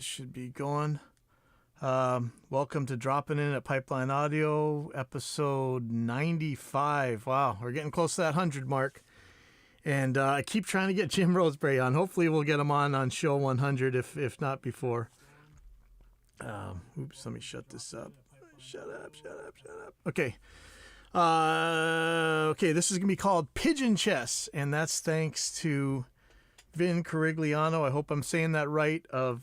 this should be going. Welcome to Dropping In at Pipeline Audio, episode 95. Wow, we're getting close to that 100 mark. And I keep trying to get Jim Roseberry on. Hopefully we'll get him on show 100, if not before. Oops, let me shut this up. Shut up. Okay. Okay, this is going to be called Pigeon Chess, and that's thanks to Vin Carigliano. I hope I'm saying that right, of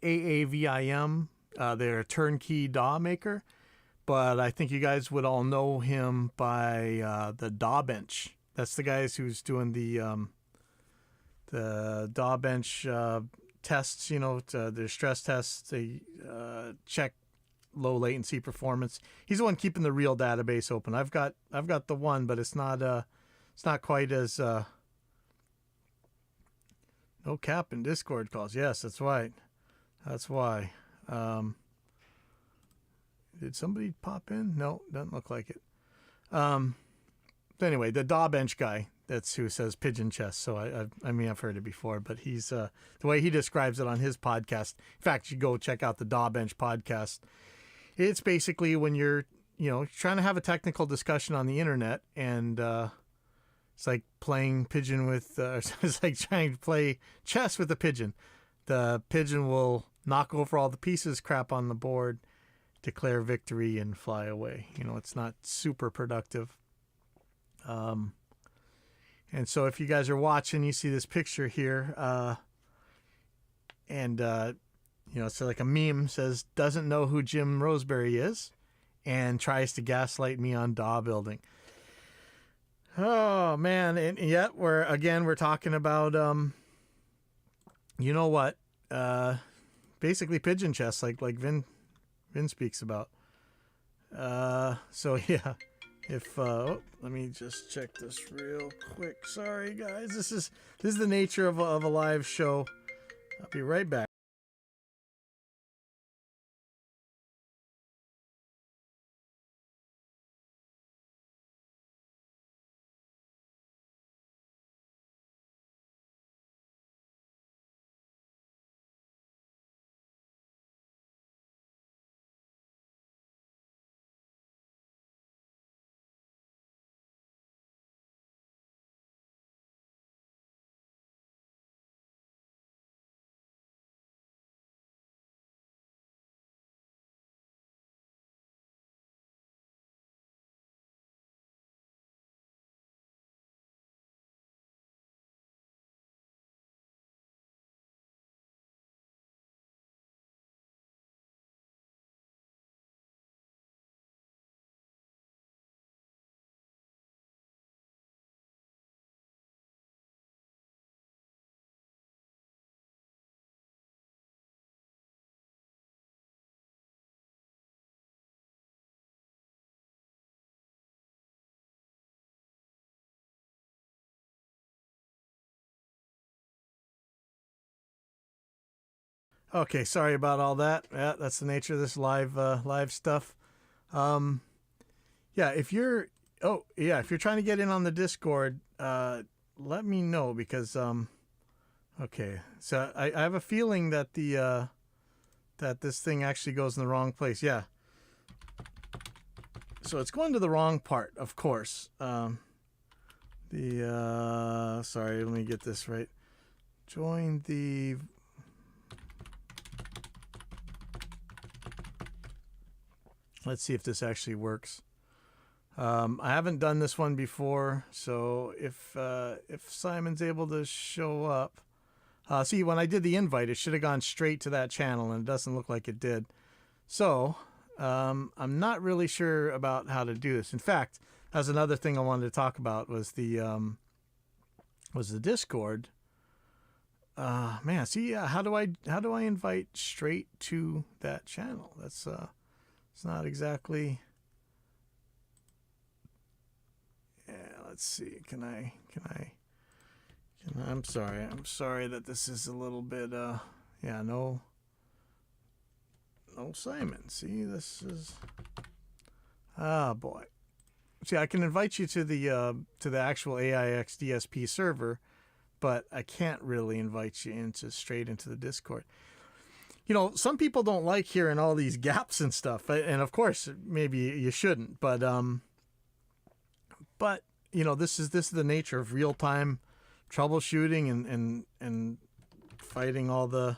AAVIM. They're a turnkey DAW maker, but I think you guys would all know him by the DAW Bench. That's the guys who's doing the DAW Bench tests, their stress tests. They check low latency performance. He's the one keeping the real database open. I've got the one, but it's not quite as no cap in Discord calls. Yes, that's right. That's why. Did somebody pop in? No, doesn't look like it. Anyway, the DAW Bench guy, that's who says Pigeon Chess. So I mean, I've heard it before, but he's the way he describes it on his podcast. In fact, you go check out the DAW Bench podcast. It's basically when you're trying to have a technical discussion on the internet, and it's like playing pigeon with it's like trying to play chess with a pigeon. The pigeon will knock over all the pieces, crap on the board, declare victory, and fly away. It's not super productive. And so if you guys are watching, you see this picture here, it's like a meme, says, doesn't know who Jim Roseberry is, and tries to gaslight me on DAW building. Oh, man. And yet we're talking about, basically Pigeon Chess, like Vin speaks about. So yeah, let me just check this real quick. Sorry guys, this is the nature of a live show. I'll be right back. Okay, sorry about all that. Yeah, that's the nature of this live stuff. If you're trying to get in on the Discord, let me know, because okay. So I have a feeling that that this thing actually goes in the wrong place. Yeah. So it's going to the wrong part, of course. Sorry, let me get this right. Join the Let's see if this actually works. I haven't done this one before, so if Simon's able to show up, see, when I did the invite, it should have gone straight to that channel, and it doesn't look like it did. So I'm not really sure about how to do this. In fact, that's another thing I wanted to talk about was the Discord. Man, see, how do I invite straight to that channel? That's it's not exactly. Yeah, let's see. Can I? I'm sorry that this is a little bit. No Simon. See, this is. Ah, boy. See, I can invite you to the actual AIX DSP server, but I can't really invite you straight into the Discord. Some people don't like hearing all these gaps and stuff, and of course, maybe you shouldn't. But this is the nature of real time troubleshooting and fighting all the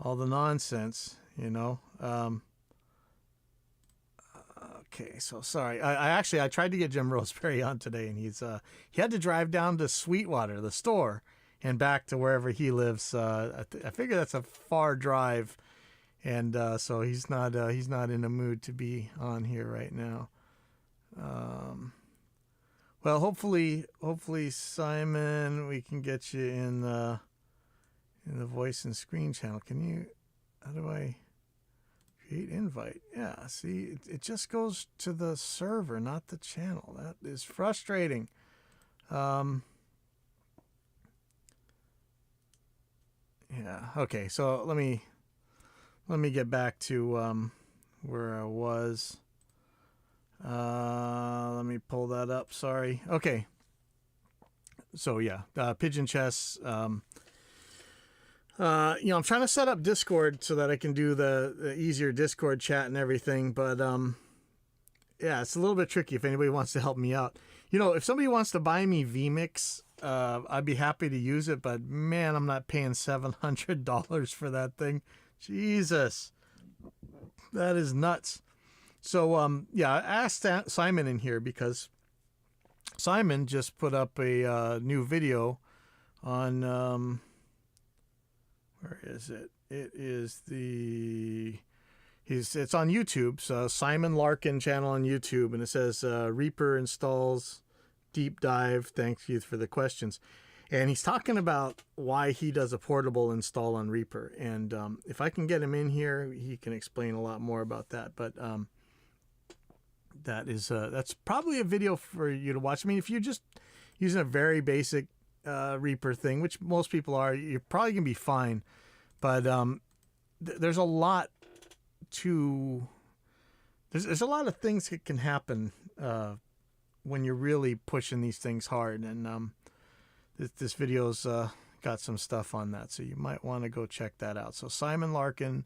nonsense. Okay, so sorry. I tried to get Jim Roseberry on today, and he had to drive down to Sweetwater, the store, and back to wherever he lives. I figure that's a far drive, and so he's not in the mood to be on here right now. Well, hopefully, Simon, we can get you in the voice and screen channel. How do I create invite? Yeah, see, it just goes to the server, not the channel. That is frustrating. Yeah. Okay. So let me get back to where I was. Let me pull that up. Sorry. Okay. So yeah, Pigeon Chess. I'm trying to set up Discord so that I can do the easier Discord chat and everything, but yeah, it's a little bit tricky if anybody wants to help me out. If somebody wants to buy me vMix, I'd be happy to use it, but man, I'm not paying $700 for that thing. Jesus, that is nuts. So I asked Simon in here because Simon just put up a new video on where is it? It's on YouTube. So Simon Larkin channel on YouTube, and it says Reaper installs deep dive. Thank you for the questions. And he's talking about why he does a portable install on Reaper. And if I can get him in here, he can explain a lot more about that. But that's probably a video for you to watch. I mean, if you're just using a very basic Reaper thing, which most people are, you're probably gonna be fine. But there's a lot there's a lot of things that can happen when you're really pushing these things hard. And this video's got some stuff on that, so you might want to go check that out. So Simon Larkin,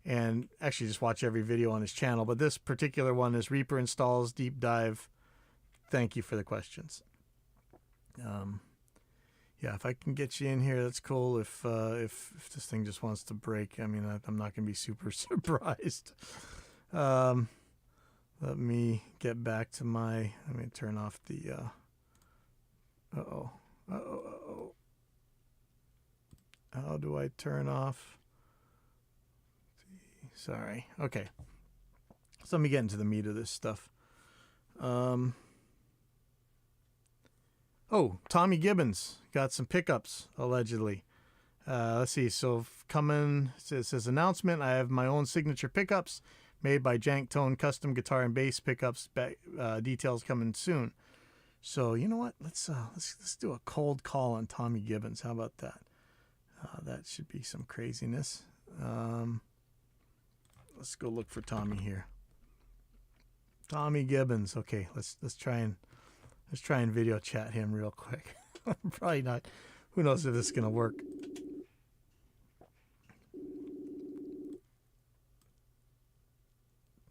and actually just watch every video on his channel, but this particular one is Reaper installs deep dive. Thank you for the questions. Yeah, if I can get you in here, that's cool. If this thing just wants to break, I mean, I'm not going to be super surprised. Let me get back to let me turn off the, how do I turn off? Sorry. Okay. So let me get into the meat of this stuff. Tommy Gibbons got some pickups, allegedly. Let's see. So it says announcement. I have my own signature pickups made by Jank Tone Custom Guitar and Bass Pickups. Details coming soon. So you know what? Let's do a cold call on Tommy Gibbons. How about that? That should be some craziness. Let's go look for Tommy here. Tommy Gibbons. Okay, let's try and video chat him real quick. Probably not. Who knows if this is gonna work?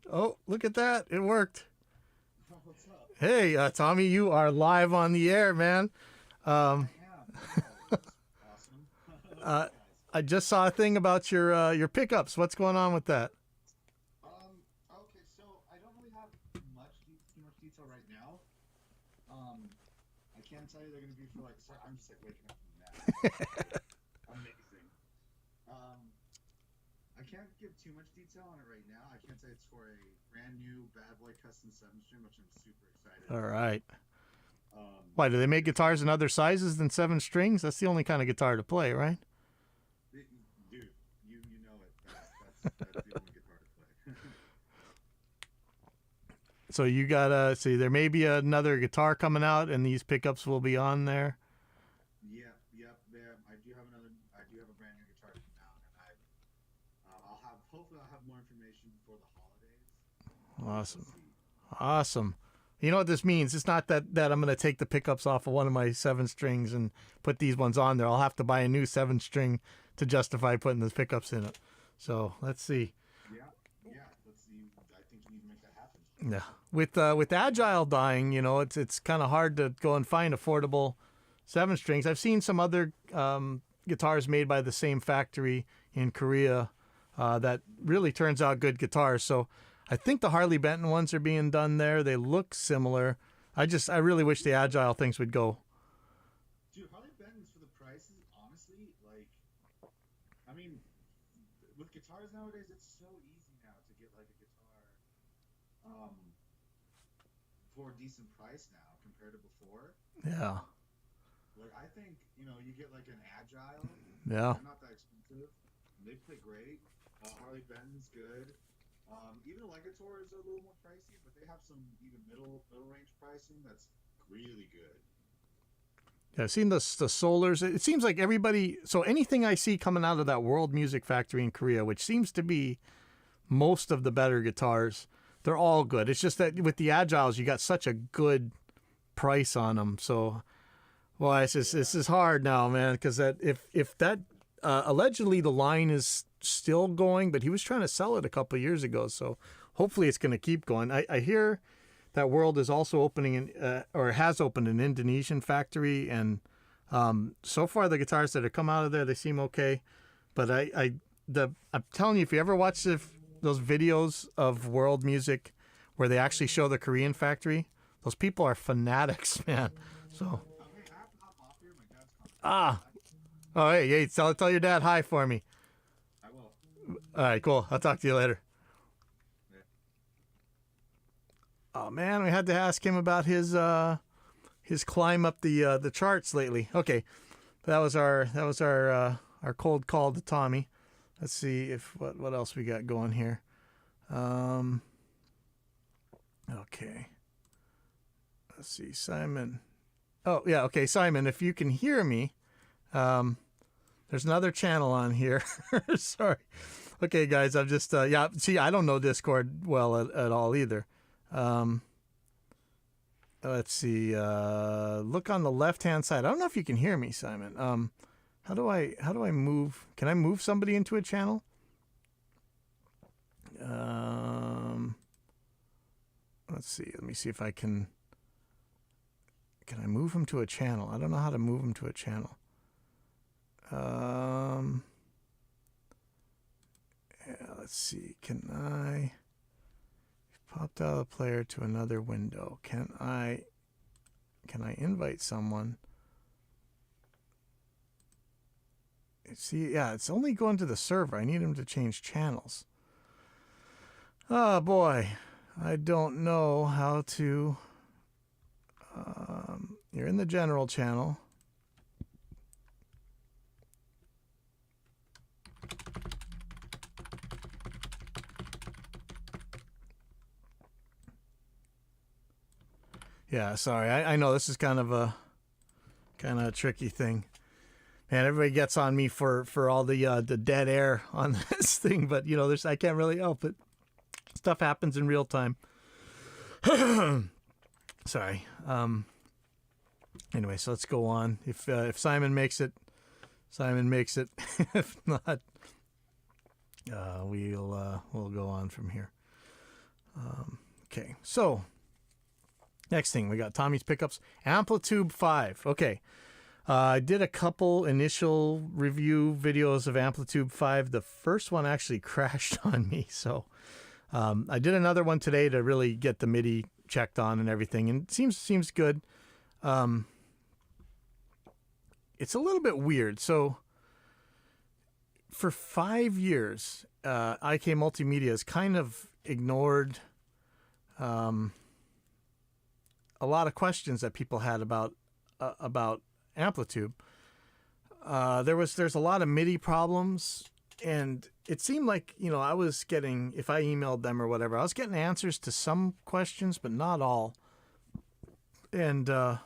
Oh, look at that! It worked. What's up? Hey, Tommy, you are live on the air, man. Awesome. I just saw a thing about your pickups. What's going on with that? Okay, so I don't really have too much detail right now. I can tell you they're going to be for sorry, I'm just waking up from that. Amazing. I can't give too much detail on it right now. I can't say it's for a brand new Bad Boy Custom 7-string, which I'm super excited. All right. Why, do they make guitars in other sizes than 7 strings? That's the only kind of guitar to play, right? Dude, you know it. That's the only guitar to play. So you gotta see, there may be another guitar coming out, and these pickups will be on there. Yep. I do have a brand new guitar coming out, and hopefully I'll have more information before the holidays. Awesome. You know what this means? It's not that I'm going to take the pickups off of one of my 7 strings and put these ones on there. I'll have to buy a new 7 string to justify putting the pickups in it. So let's see. Yeah. Let's see. I think you need to make that happen. Yeah. With Agile dying, you know, it's kind of hard to go and find affordable 7 strings. I've seen some other guitars made by the same factory in Korea that really turns out good guitars. So I think the Harley Benton ones are being done there. They look similar. I really wish the Agile things would go. Dude, Harley Benton's for the prices, honestly, like, I mean, with guitars nowadays, it's so easy now to get like a guitar for a decent price now compared to before. Yeah. Like, I think, you know, you get like an Agile. Yeah. They're not that expensive. They play great. Harley Benton's good. Even Legator is a little more pricey, but they have some even middle range pricing that's really good. Yeah, I've seen the Solars. It seems like everybody. So anything I see coming out of that World Music Factory in Korea, which seems to be most of the better guitars, they're all good. It's just that with the Agiles, you got such a good price on them. So, well, this is hard now, man. Because that if that allegedly the line is still going, but he was trying to sell it a couple of years ago, so hopefully it's going to keep going. I hear that World is also opening or has opened an Indonesian factory, and so far the guitars that have come out of there, they seem okay. But I'm telling you, if you ever watch those videos of World Music where they actually show the Korean factory, those people are fanatics, man. So oh hey, tell your dad hi for me. All right, cool. I'll talk to you later. Yeah. Oh man, we had to ask him about his climb up the charts lately. Okay, that was our cold call to Tommy. Let's see what else we got going here. Okay. Let's see, Simon. Oh yeah, okay, Simon. If you can hear me, there's another channel on here. Sorry. Okay, guys, I've just, see, I don't know Discord well at all either. Let's see, look on the left-hand side. I don't know if you can hear me, Simon. How do I move? Can I move somebody into a channel? Let's see, let me see if I can I move him to a channel? I don't know how to move him to a channel. Yeah, let's see. Can I popped out of the player to another window? Can I invite someone? See, yeah, it's only going to the server. I need him to change channels. Oh boy, I don't know how to. You're in the general channel. Yeah, sorry. I know this is kind of a tricky thing. Man, everybody gets on me for all the dead air on this thing, but you know, I can't really help it. Stuff happens in real time. Sorry. Anyway, so let's go on. If Simon makes it, Simon makes it. If not, we'll go on from here. Okay, so next thing, we got Tommy's pickups. Amplitude 5. Okay. I did a couple initial review videos of Amplitude 5. The first one actually crashed on me. So I did another one today to really get the MIDI checked on and everything. And it seems good. It's a little bit weird. So for 5 years, IK Multimedia has kind of ignored a lot of questions that people had about Amplitude. There's a lot of MIDI problems, and it seemed like, you know, I was getting, if I emailed them or whatever, I was getting answers to some questions, but not all. And yeah,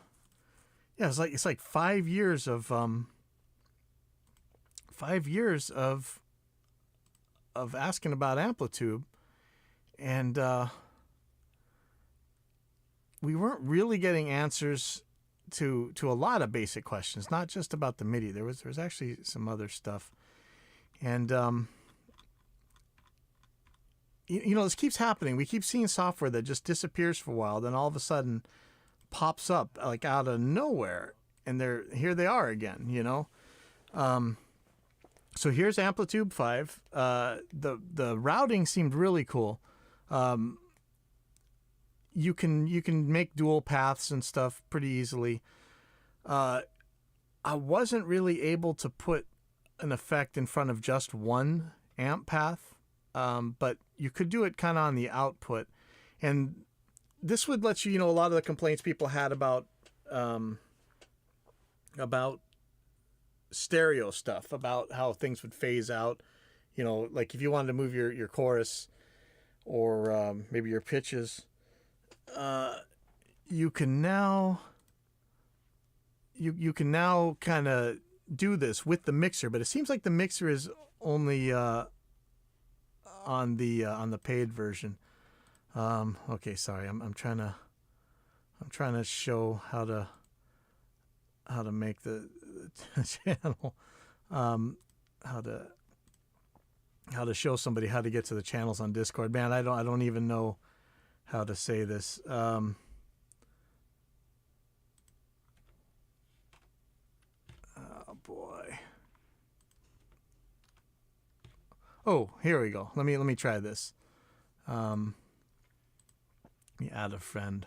it's like 5 years of asking about Amplitude, and we weren't really getting answers to a lot of basic questions, not just about the MIDI. There was actually some other stuff, and this keeps happening. We keep seeing software that just disappears for a while, then all of a sudden pops up like out of nowhere, and here they are again. So here's Amplitude 5. The routing seemed really cool. You can make dual paths and stuff pretty easily. I wasn't really able to put an effect in front of just one amp path, but you could do it kind of on the output, and this would let you. A lot of the complaints people had about stereo stuff, about how things would phase out. Like if you wanted to move your chorus or maybe your pitches. You can now kind of do this with the mixer, but it seems like the mixer is only on the paid version. Okay, sorry, I'm trying to show how to make the channel, how to show somebody how to get to the channels on Discord. Man, I don't even know how to say this. Oh boy. Oh, here we go. Let me try this. Let me add a friend.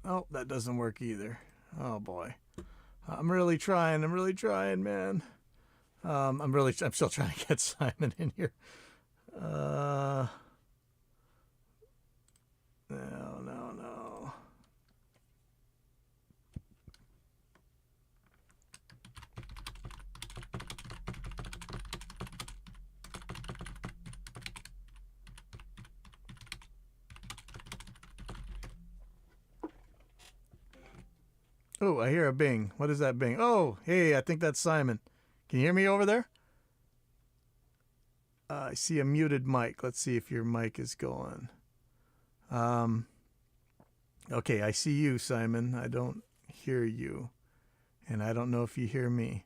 Oh, that doesn't work either. Oh boy. I'm really trying, man. I'm still trying to get Simon in here. No. Oh, I hear a bing. What is that bing? Oh, hey, I think that's Simon. Can you hear me over there? I see a muted mic. Let's see if your mic is going. Okay, I see you, Simon. I don't hear you. And I don't know if you hear me.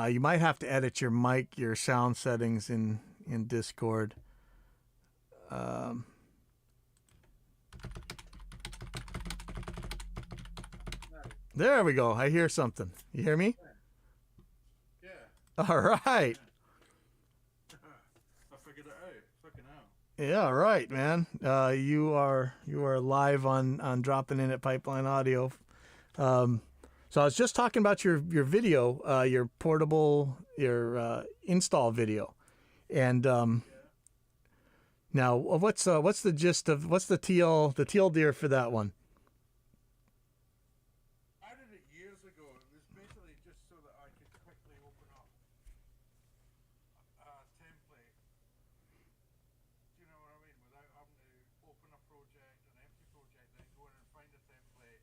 You might have to edit your mic, your sound settings in Discord. There we go. I hear something. You hear me? Yeah. All right. I figured it out. Fucking hell. Yeah, right, man. You are live on dropping in at Pipeline Audio. So I was just talking about your video, your portable, your install video, and now what's the gist of what's the TLDR for that one? I did it years ago. It was basically just so that I could quickly open up a template. Do you know what I mean? Without having to open a project, an empty project, then go in and find a template.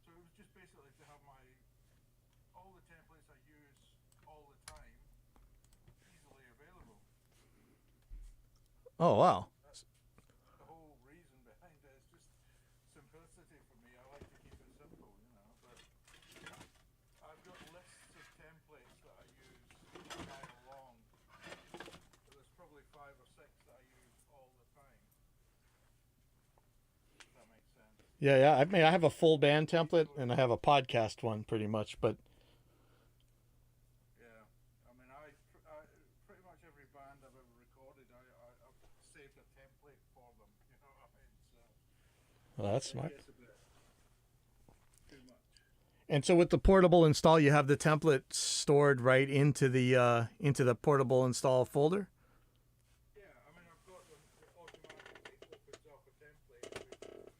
So it was just basically to have all the templates I use all the time easily available. Oh wow. That's the whole reason behind it. It's just simplicity for me. I like to keep it simple, but I've got lists of templates that I use a mile long. So there's probably 5 or 6 that I use all the time. Does that make sense? Yeah. I have a full band template and I have a podcast one pretty much, but Yeah. I mean, I pretty much every band I've ever recorded, I've saved a template for them. You know what I mean? So well, that's smart. it gets a bit too much. And so with the portable install, you have the template stored right into the portable install folder. Yeah, I mean, I've got them. It automatically opens up a template with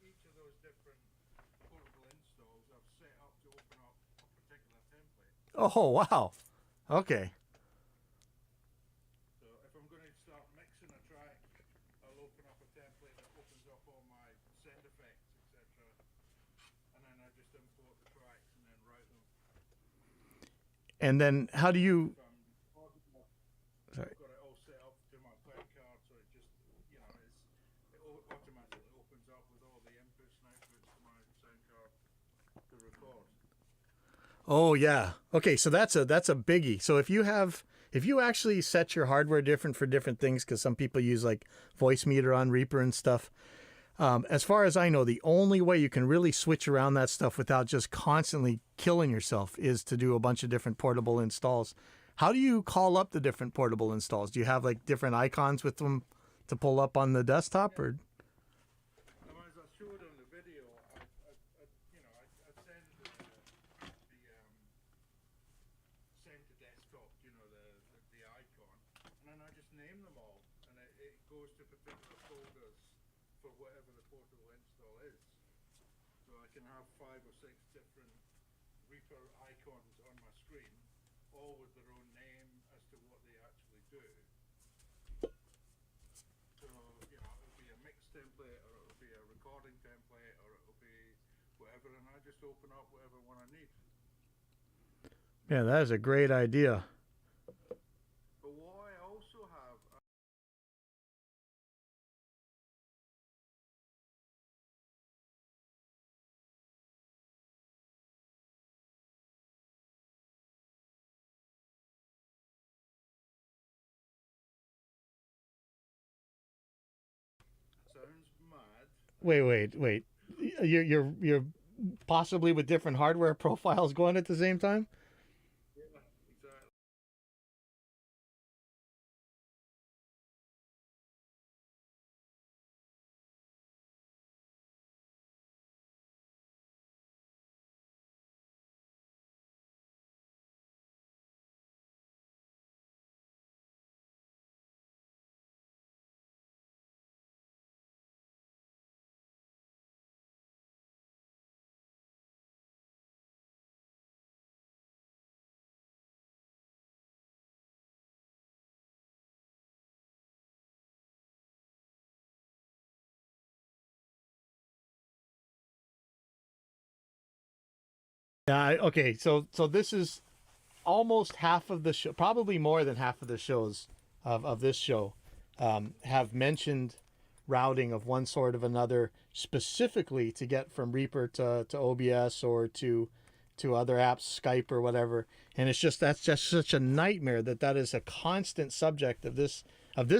each of those different portable installs. I've set up to open up a particular template. Oh wow. Okay. So if I'm going to start mixing a track, I'll open up a template that opens up all my send effects, etc. And then I just import the tracks and then route them. And then how do you? If I'm Sorry. I've got it all set Oh yeah. Okay, so that's a biggie. So if you actually set your hardware different for different things, because some people use like voice meter on Reaper and stuff. As far as I know, the only way you can really switch around that stuff without just constantly killing yourself is to do a bunch of different portable installs. How do you call up the different portable installs? Do you have like different icons with them to pull up on the desktop, or? Now, as I showed on the video, I send send to desktop, the icon, and then I just name them all, and it goes to particular folders for whatever the portable install is. So I can have 5 or 6 different Reaper icons on my screen, all with their own name as to what they actually do. So, it'll be a mix template, or it'll be a recording template, or it'll be whatever, and I just open up whatever one I need. Yeah, that is a great idea. But what I also have, sounds mad. Wait. You're possibly with different hardware profiles going at the same time? Yeah, exactly. Yeah. Okay. So this is almost half of the show, probably more than half of the shows of this show have mentioned routing of one sort of another, specifically to get from Reaper to OBS or to other apps, Skype or whatever. And it's just that's just such a nightmare that is a constant subject of this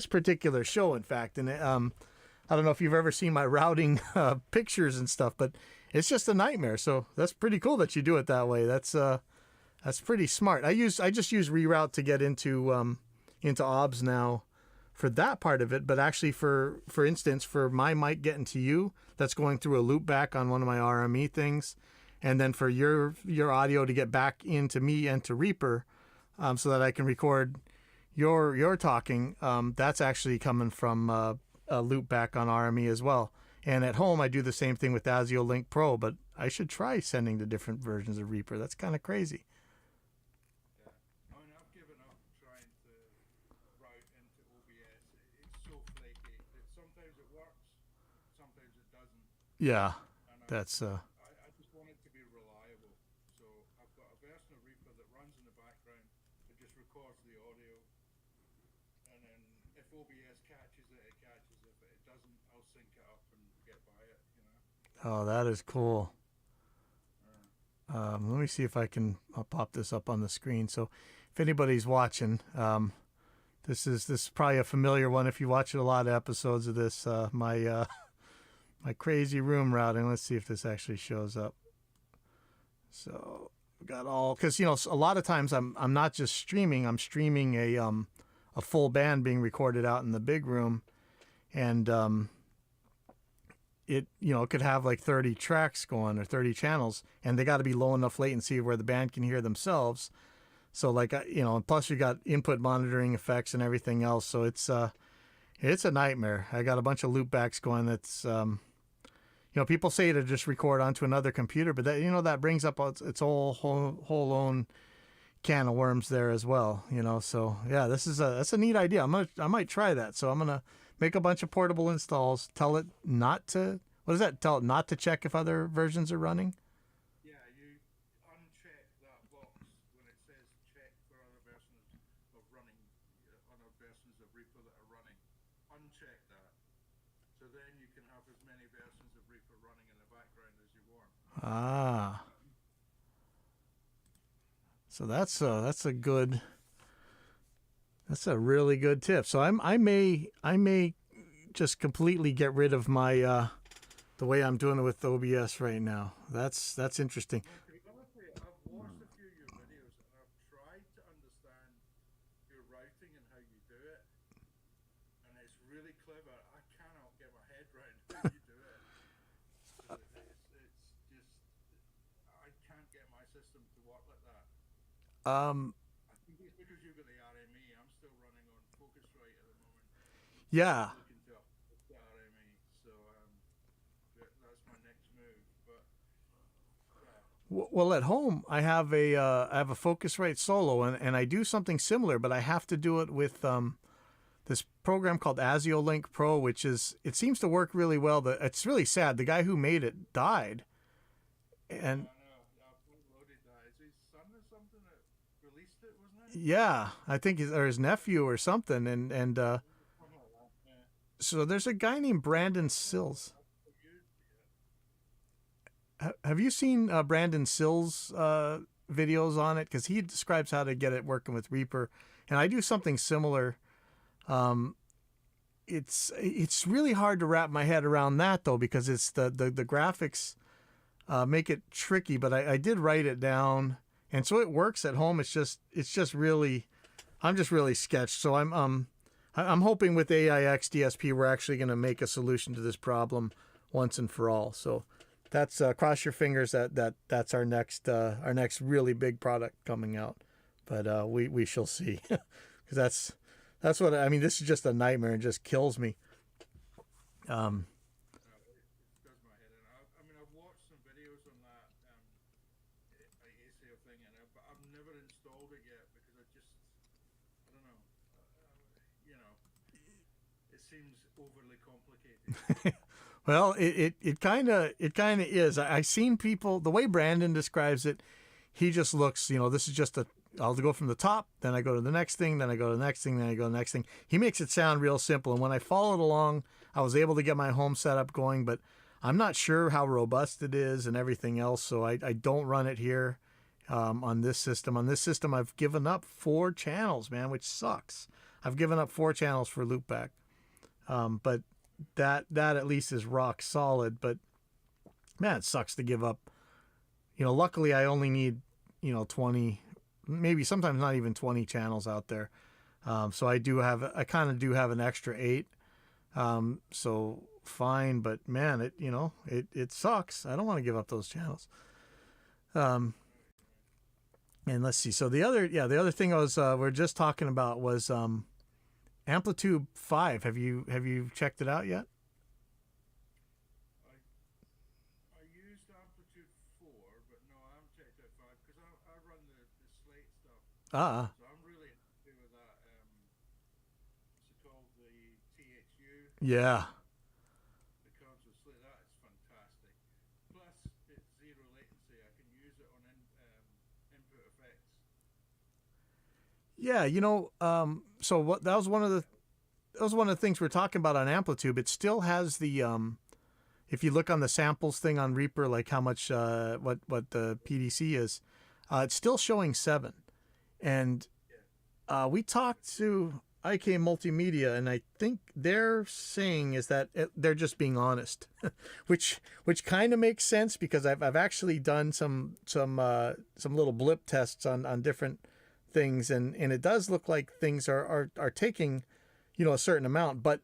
particular show. In fact, and I don't know if you've ever seen my routing pictures and stuff, but it's just a nightmare. So that's pretty cool that you do it that way. That's pretty smart. I just use reroute to get into OBS now for that part of it, but actually for instance, for my mic getting to you, that's going through a loop back on one of my RME things, and then for your audio to get back into me and to Reaper, so that I can record your talking. That's actually coming from a loop back on RME as well. And at home, I do the same thing with ASIO Link Pro, but I should try sending to different versions of Reaper. That's kind of crazy. Yeah. I mean, I've given up trying to route into OBS. It's so flaky that sometimes it works, sometimes it doesn't. Yeah, And that's I just want it to be reliable. So I've got a version of Reaper that runs in the background. It just records the audio. And then if OBS catches it, it catches it. If it doesn't, I'll sync it up and get by it. oh, that is cool. Let me see if I'll pop this up on the screen. So if anybody's watching, this is probably a familiar one if you watch a lot of episodes of this. My my crazy room routing. Let's see if this actually shows up. So we got all, because a lot of times I'm not just streaming. I'm streaming a full band being recorded out in the big room, and it it could have like 30 tracks going or 30 channels, and they got to be low enough latency where the band can hear themselves. So like plus you got input monitoring effects and everything else. So it's a nightmare. I got a bunch of loopbacks going. That's people say to just record onto another computer, but that that brings up its whole own can of worms there as well. So yeah, that's a neat idea. I might try that. So I'm gonna make a bunch of portable installs. Tell it not to. What is that? Tell it not to check if other versions are running. Yeah, you uncheck that box when it says check for other versions of running, other versions of Reaper that are running. Uncheck that. So then you can have as many versions of Reaper running in the background as you want. Ah. So that's a good. That's a really good tip. So I may just completely get rid of my the way I'm doing it with OBS right now. That's interesting. To be honest with you, I've watched a few of your videos and I've tried to understand your routing and how you do it, and it's really clever. I cannot get my head around how you do it. It's just I can't get my system to work like that. I think it's because you've got the RME. I'm still running on Focusrite at the moment. Yeah. Looking to upgrade the RME, so that's my next move. But Well, at home I have a Focusrite Solo, and I do something similar, but I have to do it with this program called ASIO Link Pro, which it seems to work really well. It's really sad. The guy who made it died, and I've loaded that. Is his son or something that released it, wasn't it? yeah, I think his nephew or something, and so there's a guy named Brandon Sills. Have you seen Brandon Sills' videos on it? Because he describes how to get it working with Reaper, and I do something similar. It's really hard to wrap my head around that though, because it's the graphics make it tricky. But I did write it down, and so it works at home. It's just really, I'm just really sketched. So I'm hoping with AIX DSP we're actually going to make a solution to this problem once and for all. So that's cross your fingers that's our next really big product coming out. But we shall see, because that's what I mean. This is just a nightmare and just kills me. It does my head in. I mean, I've watched some videos on that ASIO thing, but I've never installed it yet because I don't know. It seems overly complicated. Well, it kind of is. I've seen people, the way Brandon describes it, he just looks, this is just I'll go from the top, then I go to the next thing, then I go to the next thing, then I go to the next thing. He makes it sound real simple. And when I followed along, I was able to get my home setup going, but I'm not sure how robust it is and everything else. So I don't run it here on this system. On this system, I've given up 4 channels, man, which sucks. I've given up 4 channels for loopback. But that at least is rock solid. But man, it sucks to give up. Luckily I only need 20, maybe sometimes not even 20 channels out there. So I kind of do have an extra 8. So fine, but man, it sucks. I don't want to give up those channels. And let's see. So the other thing we're just talking about was Amplitude 5. Have you checked it out yet? I used Amplitude 4, but no, I haven't checked out 5 because I run the Slate stuff. So I'm really happy with that. What's it called? The THU. Yeah. The comes with Slate. That is fantastic. Plus, it's zero latency. I can use it on input effects. Yeah, so that was one of the things we're talking about on Amplitude. It still has the if you look on the samples thing on Reaper, like how much what the PDC is, it's still showing 7. And we talked to IK Multimedia, and I think they're saying is that they're just being honest, which kind of makes sense, because I've actually done some little blip tests on different things, and it does look like things are taking a certain amount. But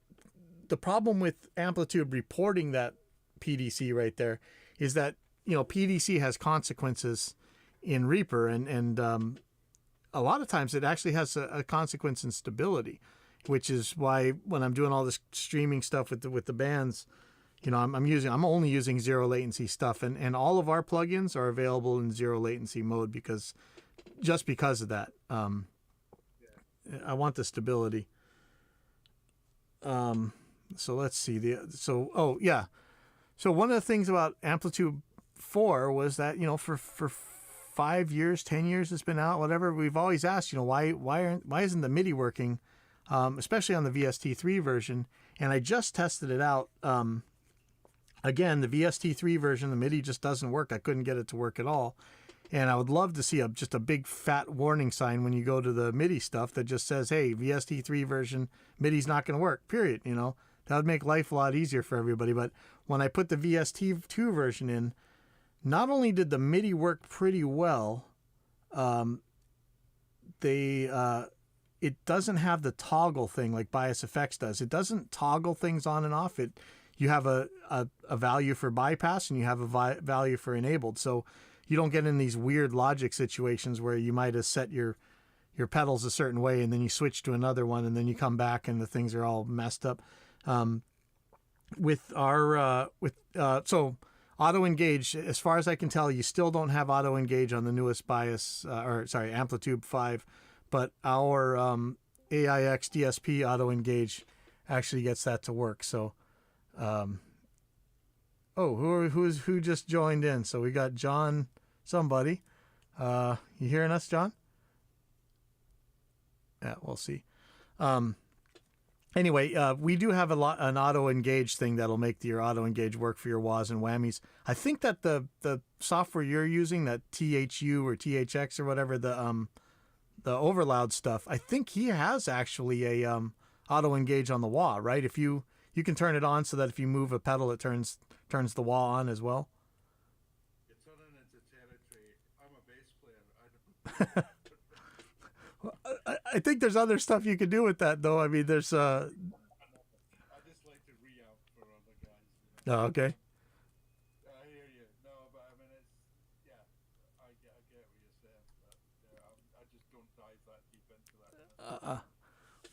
the problem with Amplitude reporting that PDC right there is that PDC has consequences in Reaper, and a lot of times it actually has a consequence in stability, which is why when I'm doing all this streaming stuff with the bands, I'm only using zero latency stuff, and all of our plugins are available in zero latency mode because of that. I want the stability. So let's see So one of the things about Amplitude 4 was that, for 5 years, 10 years it's been out, whatever, we've always asked, why isn't the MIDI working, especially on the VST3 version. And I just tested it out. Again, the VST3 version, the MIDI just doesn't work. I couldn't get it to work at all. And I would love to see just a big fat warning sign when you go to the MIDI stuff that just says, hey, VST3 version, MIDI's not going to work, period. That would make life a lot easier for everybody. But when I put the VST2 version in, not only did the MIDI work pretty well, it doesn't have the toggle thing like Bias Effects does. It doesn't toggle things on and off. You have a value for bypass and you have a value for enabled. So you don't get in these weird logic situations where you might have set your pedals a certain way and then you switch to another one and then you come back and the things are all messed up. So auto engage, as far as I can tell, you still don't have auto engage on the newest Amplitude 5, but our AIX DSP auto engage actually gets that to work. So, who just joined in? So we got John, somebody. You hearing us, John? Yeah, we'll see. Anyway, we do have an auto engage thing that'll make your auto engage work for your wahs and whammies. I think that the software you're using, that THU or THX or whatever, the overloud stuff, I think he has actually a auto engage on the wah, right? If you can turn it on so that if you move a pedal, it turns the wah on as well. You're turning into territory. I'm a bass player. I think there's other stuff you could do with that, though. I mean, there's I just like to re-out for other guys. Oh, okay. I hear you. No, but I mean, I get what you're saying. But I just don't dive that deep into that.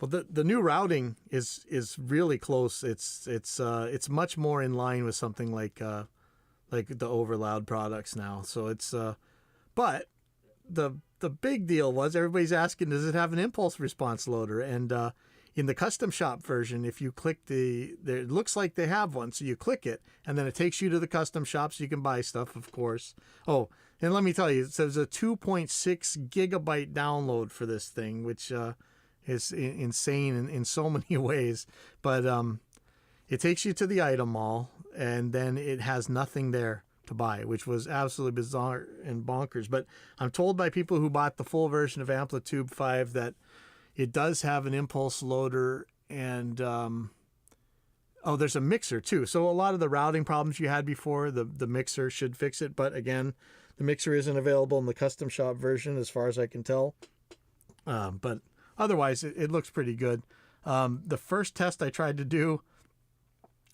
Well, the new routing is really close. It's much more in line with something like the Overloud products now. So it's but the big deal was everybody's asking, does it have an impulse response loader? And in the custom shop version, if you click it looks like they have one. So you click it and then it takes you to the custom shop so you can buy stuff, of course. Oh, and let me tell you, it says a 2.6 gigabyte download for this thing, which is insane in so many ways. But it takes you to the item mall and then it has nothing there to buy, which was absolutely bizarre and bonkers. But I'm told by people who bought the full version of Amplitude 5 that it does have an impulse loader and there's a mixer too. So a lot of the routing problems you had before, the mixer should fix it. But again, the mixer isn't available in the custom shop version as far as I can tell. But otherwise, it looks pretty good. The first test I tried to do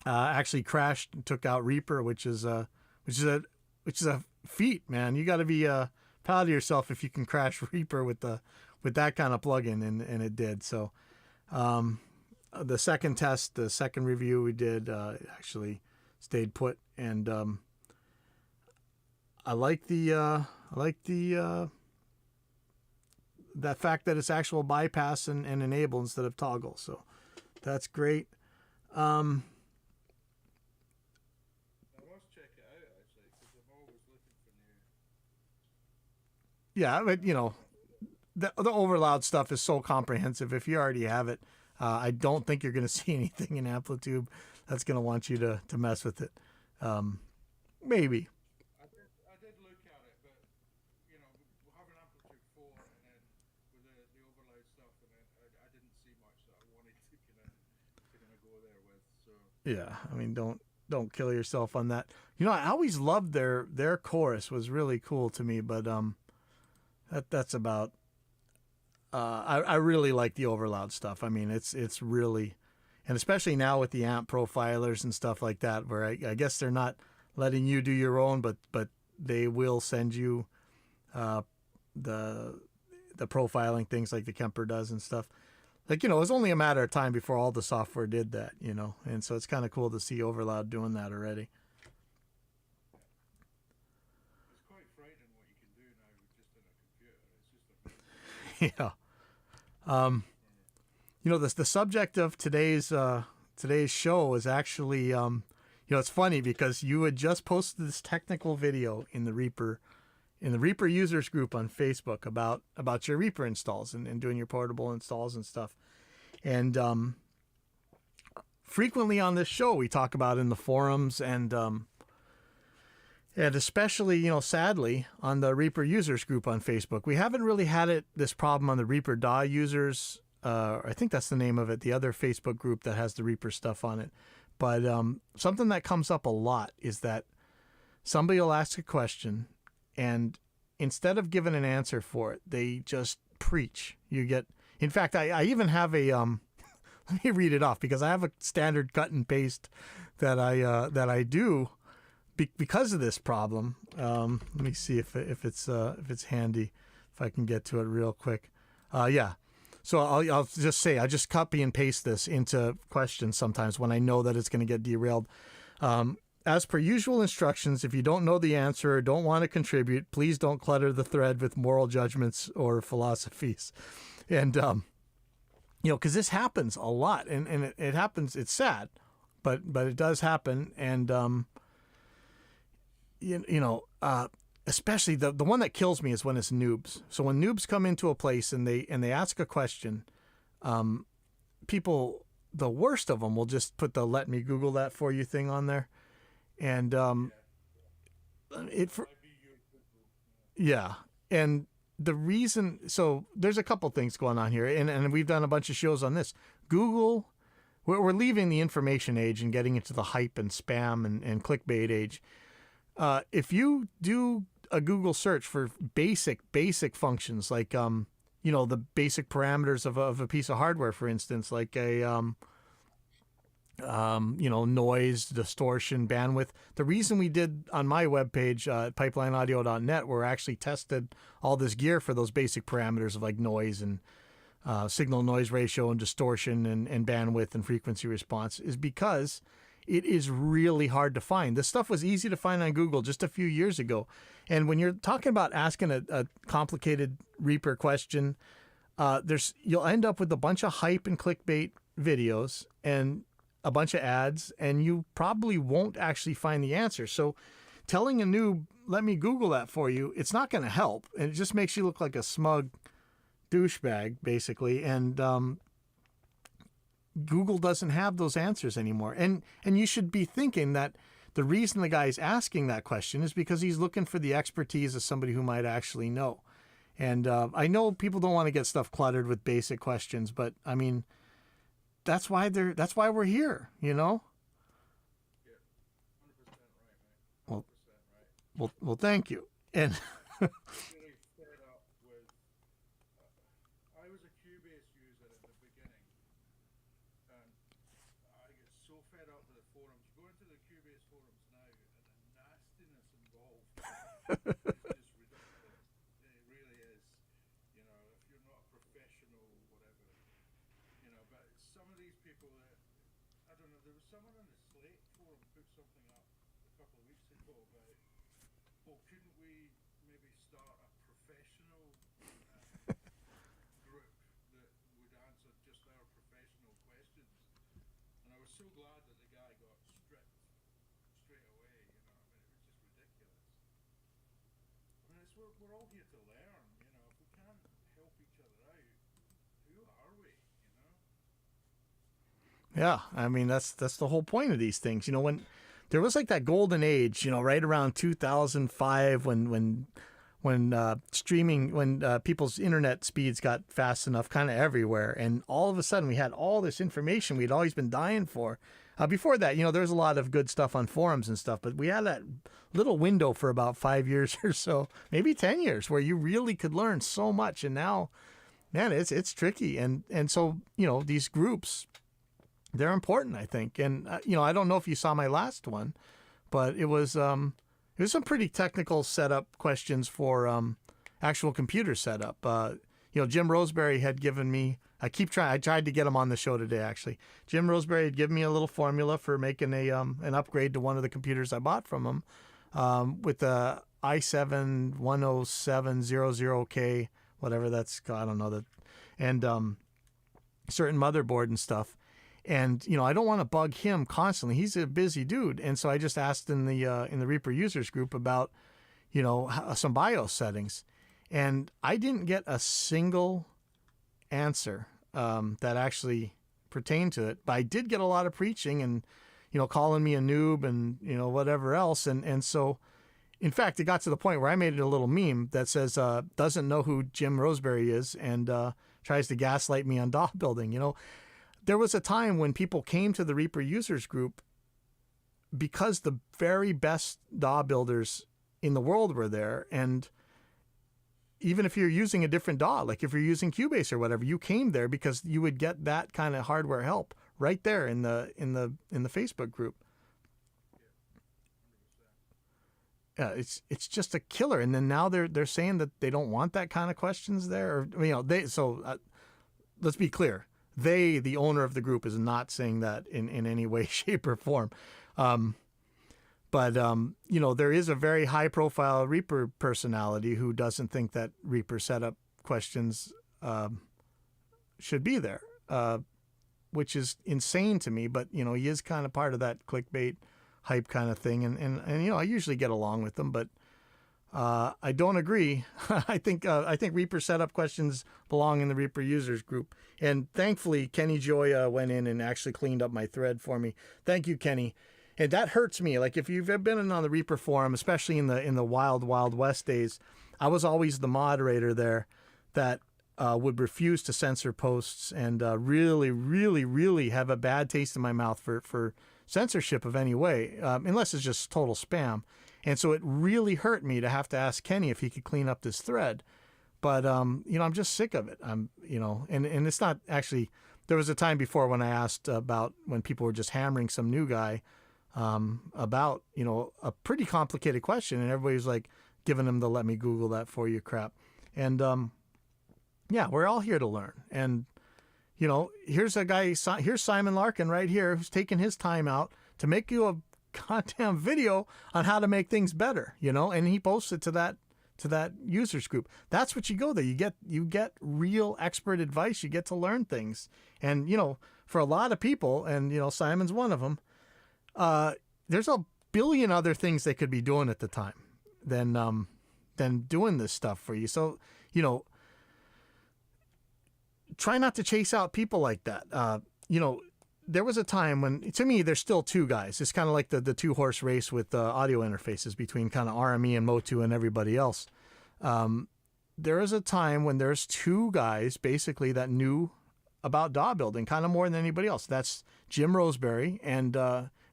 actually crashed and took out Reaper, which is a feat, man. You got to be proud of yourself if you can crash Reaper with that kind of plugin, and it did. So the second test, the second review we did actually stayed put, and I like the that fact that it's actual bypass and enable instead of toggle. So that's great. Yeah, but the Overloud stuff is so comprehensive. If you already have it, I don't think you're going to see anything in Amplitude that's going to want you to mess with it. Maybe. I did look at it, but we'll have an Amplitude 4 and then with the Overloud stuff, and then I didn't see much that I wanted to kind of go there with. So yeah, I mean, don't kill yourself on that. I always loved their chorus was really cool to me, but that's about. I really like the Overloud stuff. I mean, it's really, and especially now with the amp profilers and stuff like that, where I guess they're not letting you do your own, but they will send you the profiling things like the Kemper does and stuff. Like, it was only a matter of time before all the software did that, and so it's kind of cool to see Overloud doing that already. Yeah. The subject of today's show is actually, it's funny because you had just posted this technical video in the Reaper users group on Facebook about your Reaper installs and doing your portable installs and stuff. And frequently on this show, we talk about in the forums and And especially, sadly, on the Reaper users group on Facebook. We haven't really had this problem on the Reaper DAW users. I think that's the name of it, the other Facebook group that has the Reaper stuff on it. But something that comes up a lot is that somebody will ask a question, and instead of giving an answer for it, they just preach. In fact, I even have a, let me read it off, because I have a standard cut and paste that I do because of this problem. Let me see if it's handy, if I can get to it real quick. Yeah. So I'll just say, I just copy and paste this into questions sometimes when I know that it's going to get derailed. As per usual instructions, if you don't know the answer or don't want to contribute, please don't clutter the thread with moral judgments or philosophies. And, because this happens a lot, and it happens, it's sad, but it does happen. And, especially the one that kills me is when it's noobs. So when noobs come into a place and they ask a question, people, the worst of them will just put the "let me Google that for you" thing on there, and and the reason, so there's a couple things going on here, and we've done a bunch of shows on this. Google, we're leaving the information age and getting into the hype and spam and clickbait age. If you do a Google search for basic functions, like, the basic parameters of a piece of hardware, for instance, like a, noise, distortion, bandwidth. The reason we did on my webpage, pipelineaudio.net, where I actually tested all this gear for those basic parameters of like noise and signal noise ratio and distortion and bandwidth and frequency response, is because it is really hard to find. This stuff was easy to find on Google just a few years ago. And when you're talking about asking a complicated Reaper question, you'll end up with a bunch of hype and clickbait videos and a bunch of ads, and you probably won't actually find the answer. So telling a noob, "let me Google that for you," it's not going to help. And it just makes you look like a smug douchebag, basically. And Google doesn't have those answers anymore. And you should be thinking that the reason the guy's asking that question is because he's looking for the expertise of somebody who might actually know. And I know people don't want to get stuff cluttered with basic questions, but I mean, that's why we're here, Yeah, 100% right, mate. 100% right. Well, thank you. And Really fed up with. I was a Cubase user at the beginning, and I get so fed up with the forums. Go into the Cubase forums now, and the nastiness involved is just ridiculous. It really is. If you're not a professional, whatever. But some of these people that, I don't know, there was someone on the Slate forum put something up a couple of weeks ago about, couldn't we maybe start a professional group that would answer just our professional questions? And I was so glad that the guy got stripped straight away. It was just ridiculous. We're all here to learn. If we can't help each other out, who are we? yeah, I mean, that's the whole point of these things. When there was like that golden age, right around 2005, when streaming, when people's internet speeds got fast enough kind of everywhere, and all of a sudden we had all this information we'd always been dying for. Before that, there's a lot of good stuff on forums and stuff, but we had that little window for about 5 years or so, maybe 10 years, where you really could learn so much. And now, man, it's tricky. And so, these groups, they're important, I think. And, I don't know if you saw my last one, but it was some pretty technical setup questions for actual computer setup. Jim Roseberry had given me, I tried to get him on the show today, actually. Jim Roseberry had given me a little formula for making an upgrade to one of the computers I bought from him with the i7-10700K, whatever that's called, I don't know that, and certain motherboard and stuff. And, I don't want to bug him constantly. He's a busy dude. And so I just asked in the Reaper users group about, some BIOS settings. And I didn't get a single answer that actually pertained to it. But I did get a lot of preaching and, calling me a noob and, whatever else. And so in fact, it got to the point where I made it a little meme that says, doesn't know who Jim Roseberry is and tries to gaslight me on DAW building. You know, there was a time when people came to the Reaper users group because the very best DAW builders in the world were there. And even if you're using a different DAW, like if you're using Cubase or whatever, you came there because you would get that kind of hardware help right there in the Facebook group. Yeah, it's just a killer. And then now they're saying that they don't want that kind of questions there. Or, you know, let's be clear. They, the owner of the group, is not saying that in any way, shape, or form. But you know, there is a very high profile Reaper personality who doesn't think that Reaper setup questions should be there, which is insane to me. But, you know, he is kind of part of that clickbait hype kind of thing. And you know, I usually get along with them, but I don't agree. I think Reaper setup questions belong in the Reaper users group. And thankfully, Kenny Joya went in and actually cleaned up my thread for me. Thank you, Kenny. And that hurts me. Like, if you've been on the Reaper forum, especially in the wild west days, I was always the moderator there that would refuse to censor posts and really have a bad taste in my mouth for censorship of any way, unless it's just total spam. And so it really hurt me to have to ask Kenny if he could clean up this thread. But, you know, I'm just sick of it. You know, and it's not actually, there was a time before when I asked about when people were just hammering some new guy about, you know, a pretty complicated question, and everybody was like giving him the "let me Google that for you" crap. And yeah, we're all here to learn. And, you know, here's Simon Larkin right here, who's taking his time out to make you a goddamn video on how to make things better, you know, and he posts it to that users group. That's what you go there. You get real expert advice. You get to learn things. And, you know, for a lot of people, and, you know, Simon's one of them, there's a billion other things they could be doing at the time than doing this stuff for you. So, you know, try not to chase out people like that. You know, there was a time when, to me, there's still two guys. It's kind of like the two-horse race with audio interfaces between kind of RME and Motu and everybody else. There is a time when there's two guys basically that knew about DAW building kind of more than anybody else. That's Jim Roseberry and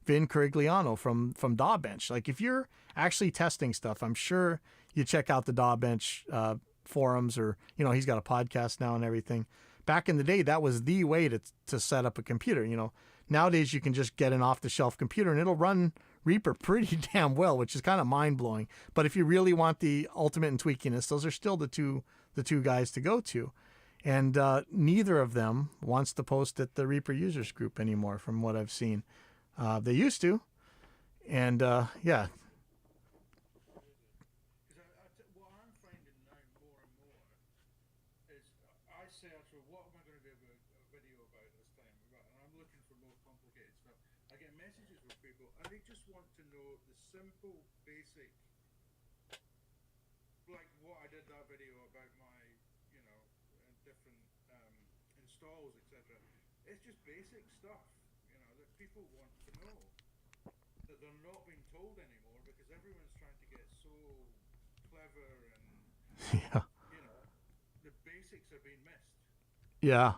Vin Carigliano from DAW Bench. Like, if you're actually testing stuff, I'm sure you check out the DAW Bench forums, or, you know, he's got a podcast now and everything. Back in the day, that was the way to set up a computer. You know, nowadays you can just get an off-the-shelf computer and it'll run Reaper pretty damn well, which is kind of mind-blowing. But if you really want the ultimate in tweakiness, those are still the two guys to go to. And neither of them wants to post at the Reaper users group anymore, from what I've seen. They used to. And yeah. What I'm finding now more and more is I search for what am I going to do a video about this time, and I'm looking for more complicated stuff. I get messages from people and they just want to know the simple, basic, like what I did that video about my, you know, different installs, etc. It's just basic stuff, you know, that people want to know, that they're not being told anymore because everyone's trying to get so clever and, Yeah. you know, the basics are being missed. Yeah.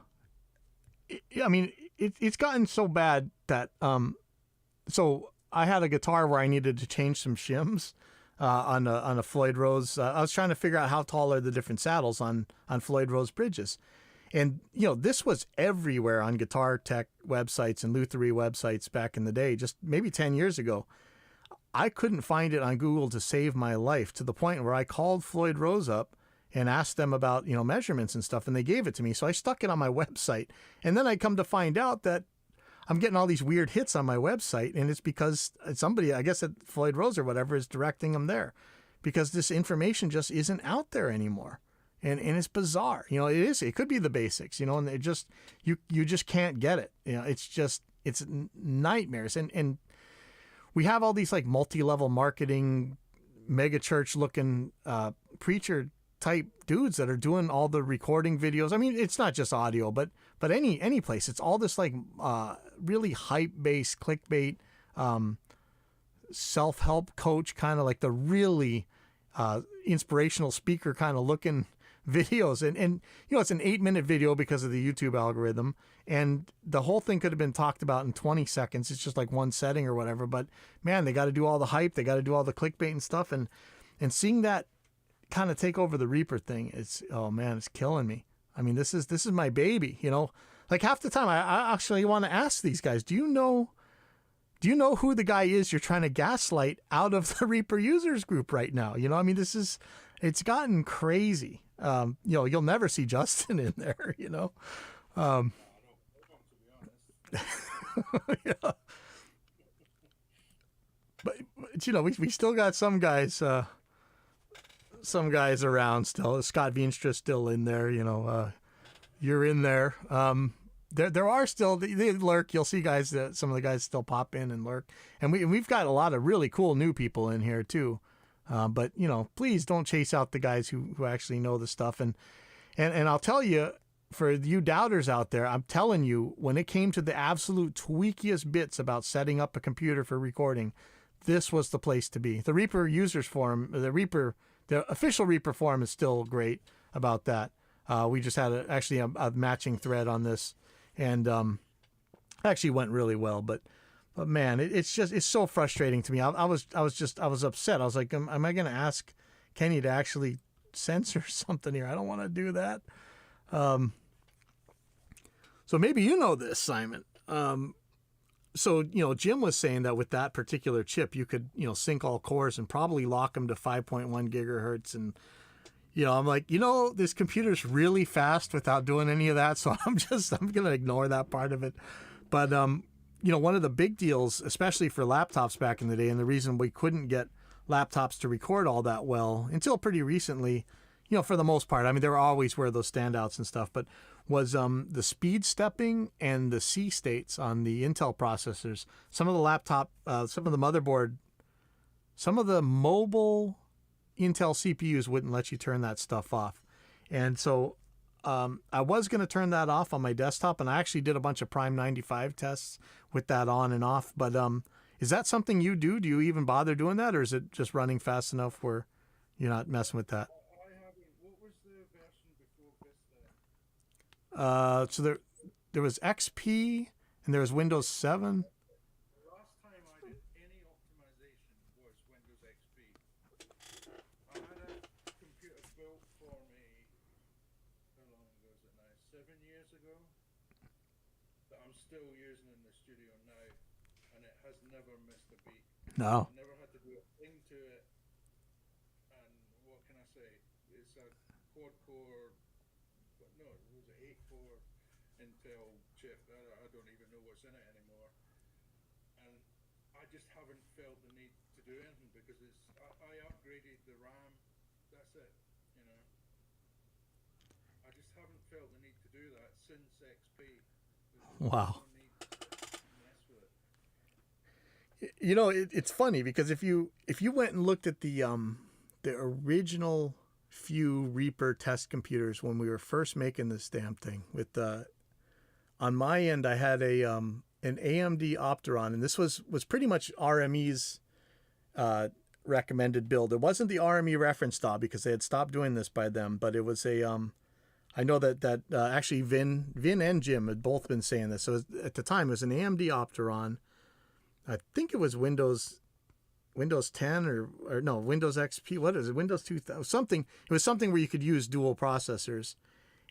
I mean, it's gotten so bad that, so I had a guitar where I needed to change some shims on a Floyd Rose. I was trying to figure out how tall are the different saddles on Floyd Rose bridges. And, you know, this was everywhere on guitar tech websites and Lutherie websites back in the day, just maybe 10 years ago. I couldn't find it on Google to save my life, to the point where I called Floyd Rose up and asked them about, you know, measurements and stuff, and they gave it to me. So I stuck it on my website. And then I come to find out that I'm getting all these weird hits on my website, and it's because somebody, I guess at Floyd Rose or whatever, is directing them there, because this information just isn't out there anymore. And it's bizarre. You know, it could be the basics, you know, and it just, you just can't get it. You know, it's nightmares. And we have all these like multi-level marketing, mega church looking preacher type dudes that are doing all the recording videos. I mean, it's not just audio, but any place. It's all this like really hype based clickbait self-help coach, kind of like the really inspirational speaker kind of looking videos. And it's an 8-minute video because of the YouTube algorithm. And the whole thing could have been talked about in 20 seconds. It's just like one setting or whatever. But man, they got to do all the hype. They got to do all the clickbait and stuff. And seeing that kind of take over the Reaper thing, it's killing me. I mean, this is my baby, like half the time I actually want to ask these guys, do you know who the guy is you're trying to gaslight out of the Reaper users group right now? I mean, it's gotten crazy. You'll never see Justin in there, Yeah. But we still got some guys around still. Scott Veenstra's still in there, you're in there. There are still, they lurk. You'll see guys that some of the guys still pop in and lurk. And we've got a lot of really cool new people in here too. But please don't chase out the guys who actually know the stuff. And I'll tell you, for you doubters out there, I'm telling you, when it came to the absolute tweakiest bits about setting up a computer for recording, this was the place to be. The Reaper users forum, the official Reaper forum is still great about that. We just had a matching thread on this, and actually went really well. But man, it's so frustrating to me. I was upset. I was like, am I going to ask Kenny to actually censor something here? I don't want to do that. So maybe this, Simon. So Jim was saying that with that particular chip, you could sync all cores and probably lock them to 5.1 gigahertz. And I'm like, this computer's really fast without doing any of that. So I'm going to ignore that part of it. But, one of the big deals, especially for laptops back in the day, and the reason we couldn't get laptops to record all that well until pretty recently, for the most part, I mean, there always were those standouts and stuff, but was the speed stepping and the C states on the Intel processors. Some of the laptop, some of the motherboard, some of the mobile Intel CPUs wouldn't let you turn that stuff off. And so I was going to turn that off on my desktop, and I actually did a bunch of Prime 95 tests with that on and off. But is that something you do? Do you even bother doing that, or is it just running fast enough where you're not messing with that? I haven't. What was the version before Vista? So there was XP and there was Windows 7. The last time I did any optimization was Windows XP. I had a computer built for me, how long ago is it now? 7 years ago, that I'm still using in the studio now, and it has never missed a beat. No. Never had to do a thing to it, and what can I say? It's a quad-core, no, it was an 8-core Intel chip. I don't even know what's in it anymore, and I just haven't felt the need to do anything because I upgraded the RAM. That's it, I just haven't felt the need to do that since XP. Wow. No need to mess with it. It's funny because if you went and looked at the original few Reaper test computers when we were first making this damn thing with on my end, I had an AMD Opteron, and this was pretty much RME's recommended build. It wasn't the RME reference DAW because they had stopped doing this by them, but it was a I know that actually Vin and Jim had both been saying this. So at the time, it was an AMD Opteron. I think it was Windows 10 or no, Windows XP. What is it? Windows 2000 something. It was something where you could use dual processors,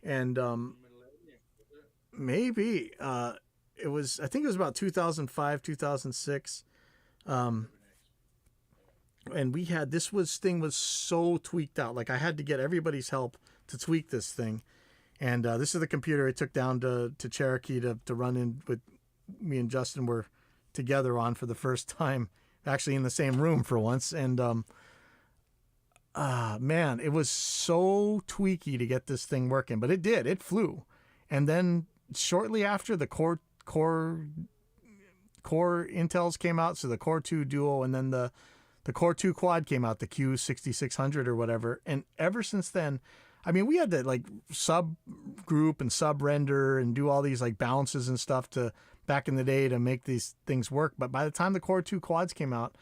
and maybe it was. I think it was about 2005, 2006. And we had thing was so tweaked out. Like I had to get everybody's help to tweak this thing. And this is the computer I took down to Cherokee to run in with me and Justin were together on for the first time, actually in the same room for once. And man, it was so tweaky to get this thing working, but it did. It flew. And then shortly after, the core Intels came out, so the Core 2 Duo, and then the Core 2 Quad came out, the Q6600 or whatever. And ever since then, I mean, we had to like subgroup and sub-render and do all these like balances and stuff to back in the day to make these things work. But by the time the Core 2 Quads came out,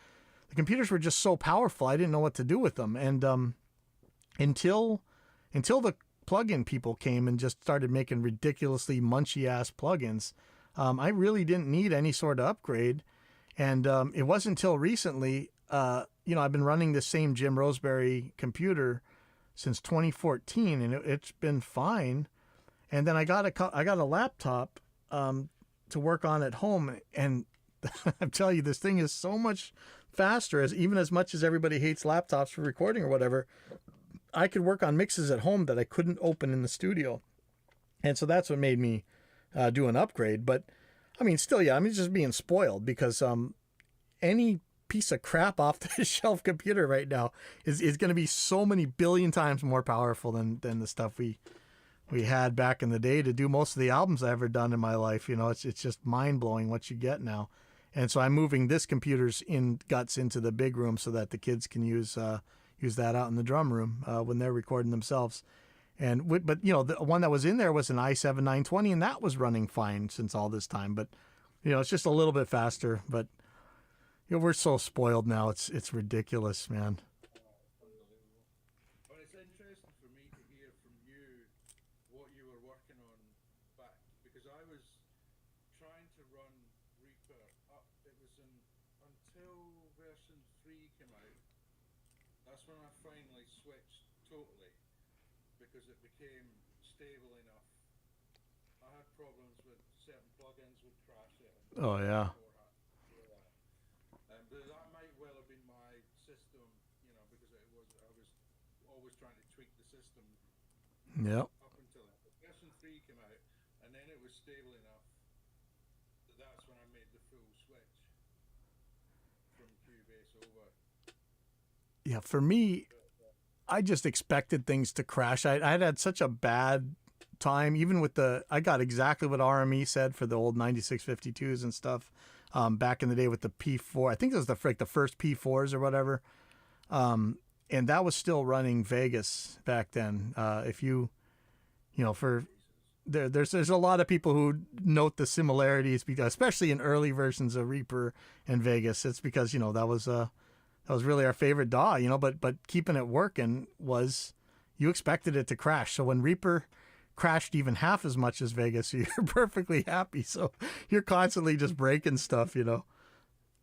the computers were just so powerful. I didn't know what to do with them. And until the plugin people came and just started making ridiculously munchy ass plugins, I really didn't need any sort of upgrade. And it wasn't until recently, I've been running the same Jim Roseberry computer since 2014, and it's been fine. And then I got a laptop to work on at home, and I'm telling you, this thing is so much faster. As much as everybody hates laptops for recording or whatever, I could work on mixes at home that I couldn't open in the studio, and so that's what made me do an upgrade. But I mean, still, yeah, I'm just being spoiled because any piece of crap off the shelf computer right now is going to be so many billion times more powerful than the stuff we had back in the day to do most of the albums I ever done in my life. It's just mind blowing what you get now. And so I'm moving this computer's guts into the big room so that the kids can use that out in the drum room when they're recording themselves. But the one that was in there was an i7 920, and that was running fine since all this time. But it's just a little bit faster. But we're so spoiled now. It's ridiculous, man. Well, it's interesting for me to hear from you what you were working on back, because I was trying to run Reaper up. It was until version 3 came out. That's when I finally switched totally, because it became stable enough. I had problems with certain plugins would crash it. Oh yeah. But that might well have been my system, because I was always trying to tweak the system. Yep. Up until version 3 came out, and then it was stable enough. That's when I made the full switch from Cubase over. Yeah, for me, I just expected things to crash. I'd had such a bad time, even with I got exactly what RME said for the old 9652s and stuff. Back in the day with the P4, I think it was the first P4s or whatever. And that was still running Vegas back then. There's a lot of people who note the similarities, because especially in early versions of Reaper and Vegas, it's because, that was really our favorite DAW, but keeping it working you expected it to crash. So when Reaper crashed even half as much as Vegas, you're perfectly happy. So you're constantly just breaking stuff,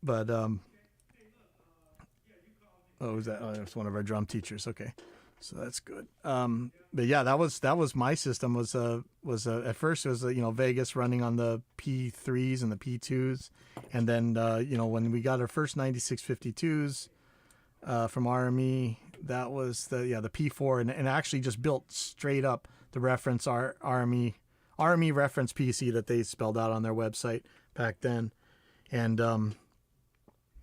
But who's that? Oh, that's one of our drum teachers. Okay, so that's good. But yeah, that was my system. Was at first it was Vegas running on the P3s and the P2s, and then when we got our first 9652s from RME, that was the P4, and actually just built straight up the reference RME reference PC that they spelled out on their website back then. And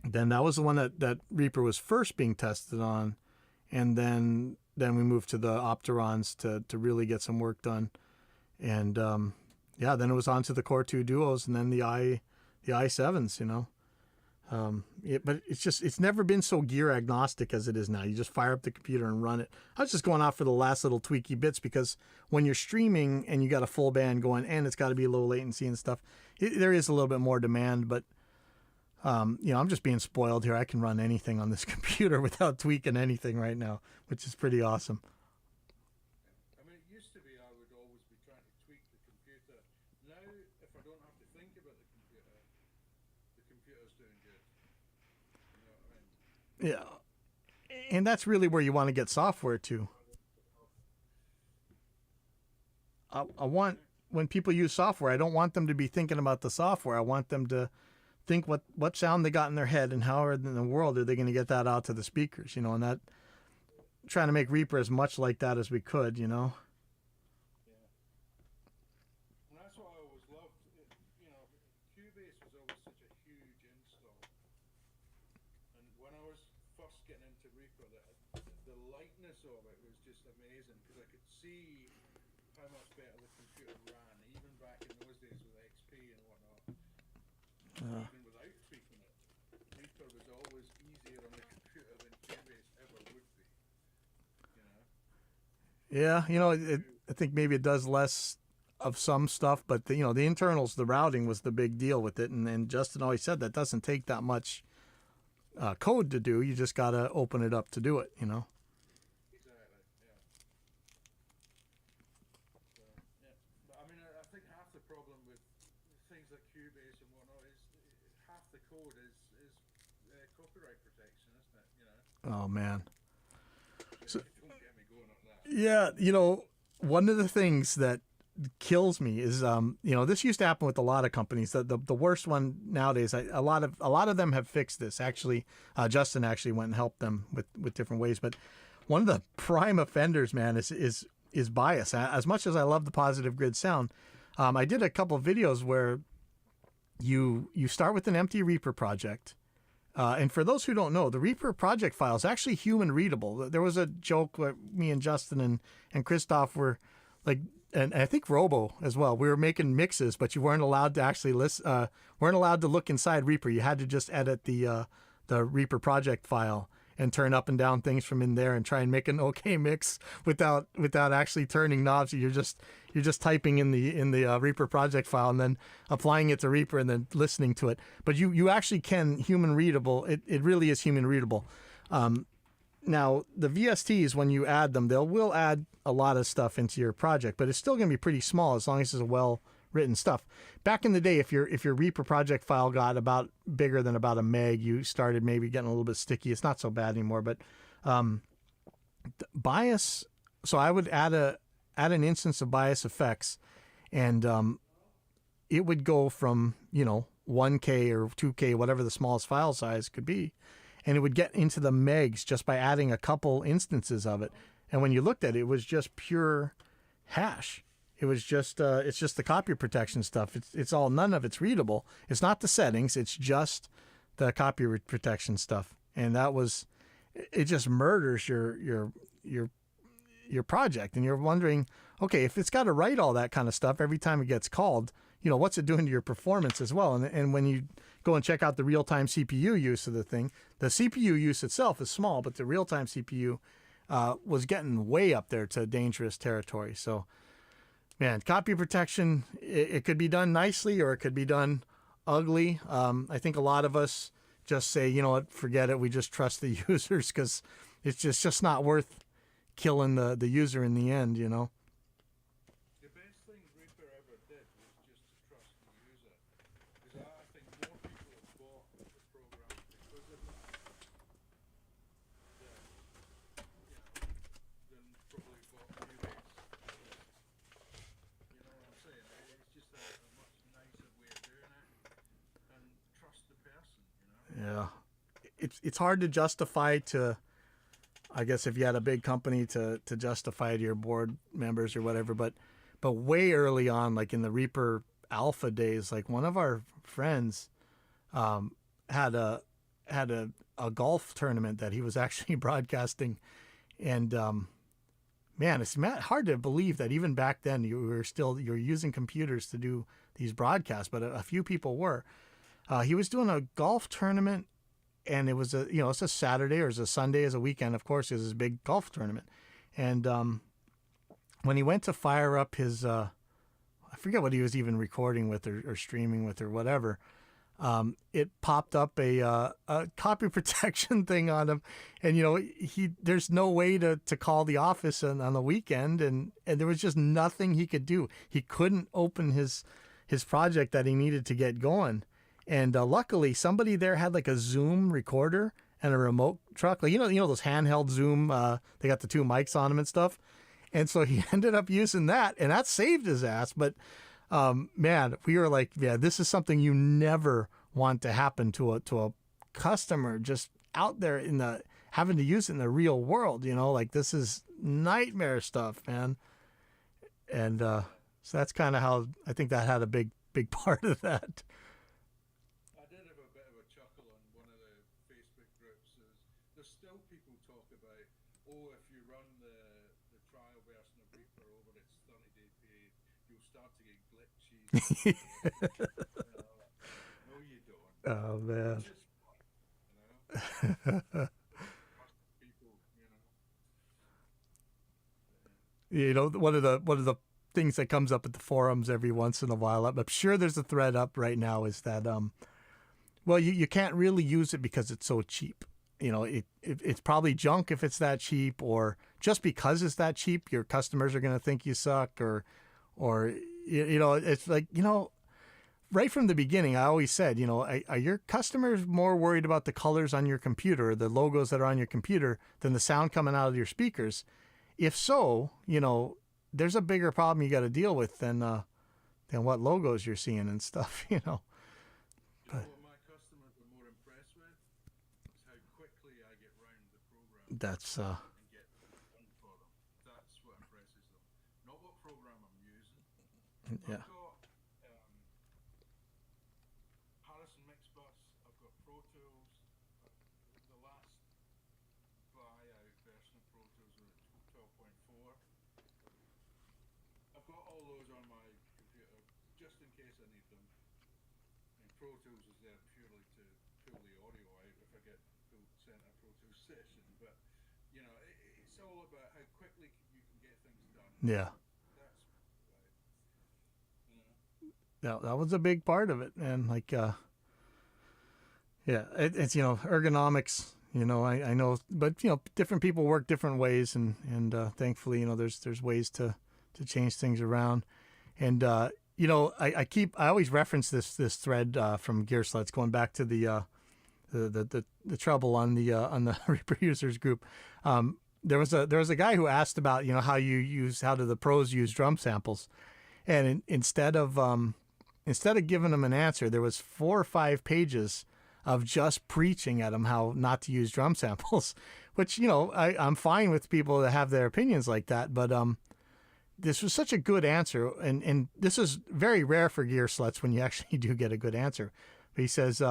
then that was the one that Reaper was first being tested on. And then we moved to the Opterons to really get some work done. And then it was on to the Core 2 Duos, and then the i7s, But it's never been so gear agnostic as it is now. You just fire up the computer and run it. I was just going off for the last little tweaky bits, because when you're streaming and you got a full band going, and it's got to be low latency and stuff, there is a little bit more demand. But I'm just being spoiled here. I can run anything on this computer without tweaking anything right now, which is pretty awesome. I mean, it used to be I would always be trying to tweak the computer. Now, if I don't have to think about the computer's doing good. You know what I mean? Yeah. And that's really where you want to get software to. I want, when people use software, I don't want them to be thinking about the software. I want them to think what sound they got in their head, and how in the world are they going to get that out to the speakers, and that, trying to make Reaper as much like that as we could, Yeah. And that's what I always loved. Cubase was always such a huge install. And when I was first getting into Reaper, the lightness of it was just amazing, because I could see how much better the computer ran, even back in those days with XP and whatnot. Even without tweaking it, Reaper was always easier on the computer than Cubase ever would be. Yeah, I think maybe it does less of some stuff, but the internals, the routing was the big deal with it, and Justin always said that doesn't take that much code to do. You just got to open it up to do it, you know? Exactly. Yeah. So, yeah. But I mean, I think half the problem with things like Cubase and whatnot is half the code is copyright protection, isn't it? You know. Oh, man. So, Don't get me going on that. yeah, you know, one of the things that kills me is, you know, this used to happen with a lot of companies. The worst one nowadays, a lot of them have fixed this. Actually, Justin actually went and helped them with different ways. But one of the prime offenders, man, is bias. As much as I love the positive grid sound, I did a couple of videos where you start with an empty Reaper project. And for those who don't know, the Reaper project file is actually human readable. There was a joke where me and Justin and Christoph were like, and I think Robo as well. We were making mixes, but you weren't allowed to actually weren't allowed to look inside Reaper. You had to just edit the Reaper project file and turn up and down things from in there and try and make an okay mix without actually turning knobs. You're just typing in the Reaper project file and then applying it to Reaper and then listening to it. But you actually can human readable. It really is human readable. Now, the VSTs, when you add them, will add a lot of stuff into your project, but it's still going to be pretty small as long as it's a well-written stuff. Back in the day, if your Reaper project file got about bigger than about a meg, you started maybe getting a little bit sticky. It's not so bad anymore, but bias. So I would add an instance of bias effects, and it would go from 1K or 2K, whatever the smallest file size could be. And it would get into the megs just by adding a couple instances of it. And when you looked at it, it was just pure hash. It was just it's just the copy protection stuff. It's all, none of it's readable. It's not the settings. It's just the copy protection stuff. And it just murders your project. And you're wondering, okay, if it's got to write all that kind of stuff every time it gets called, what's it doing to your performance as well? And when you go and check out the real-time CPU use of the thing, the CPU use itself is small, but the real-time CPU was getting way up there to dangerous territory. So, man, copy protection, it could be done nicely or it could be done ugly. I think a lot of us just say, you know what, forget it. We just trust the users because it's just not worth killing the user in the end, The best thing Reaper ever did was just to trust the user. Because I think more people have bought the program because of that than probably bought Cubase. You know what I'm saying? It's just a much nicer way of doing it. And trust the person, Yeah. It's hard to justify to, I guess if you had a big company to justify to your board members or whatever, but way early on, like in the Reaper alpha days, like one of our friends had a golf tournament that he was actually broadcasting, and man, it's hard to believe that even back then you're using computers to do these broadcasts, but a few people were. He was doing a golf tournament, and it was it's a Saturday or it's a Sunday, as a weekend, of course, is his big golf tournament. And when he went to fire up his, I forget what he was even recording with or streaming with or whatever, it popped up a copy protection thing on him, and there's no way to call the office on the weekend, and there was just nothing he could do. He couldn't open his project that he needed to get going. And luckily, somebody there had like a Zoom recorder and a remote truck, like those handheld Zoom. They got the two mics on them and stuff, and so he ended up using that, and that saved his ass. But man, we were like, yeah, this is something you never want to happen to a customer just out there having to use it in the real world. Like this is nightmare stuff, man. And so that's kind of how I think that had a big part of that. There's still people talk about, if you run the trial version of Reaper over its 30-day period, you'll start to get glitchy. No, you don't. Oh man. People, One of the things that comes up at the forums every once in a while, I'm sure there's a thread up right now, is that Well, you can't really use it because it's so cheap. You know, it's probably junk if it's that cheap, or just because it's that cheap, your customers are going to think you suck, or you know, it's like, you know, right from the beginning, I always said, you know, are your customers more worried about the colors on your computer, or the logos that are on your computer, than the sound coming out of your speakers? If so, you know, there's a bigger problem you got to deal with than what logos you're seeing and stuff, you know. You know what my customers are more impressed with? Is how quickly I get round the program That's and get done for them. That's what impresses them. Not what program I'm using. yeah. I've got Harrison Mixbus, I've got Pro Tools. The last buyout version of Pro Tools was 12.4. I've got all those on my computer just in case I need them. And Pro Tools is there purely to pull the audio out if I get sent a Pro Tools session. But you know, it's all about how quickly you can get things done. Yeah. That's right. You know. That was a big part of it, and like yeah, it's, you know, ergonomics, you know, I know, but you know, different people work different ways, and thankfully, you know, there's ways to change things around. And you know, I always reference this thread from Gearsluts, going back to the trouble on the Reaper users group. There was a guy who asked about, you know, how do the pros use drum samples, and instead of giving him an answer, there was 4 or 5 pages of just preaching at him how not to use drum samples, which, you know, I'm fine with people that have their opinions like that, but this was such a good answer, and this is very rare for Gearsluts when you actually do get a good answer. But he says,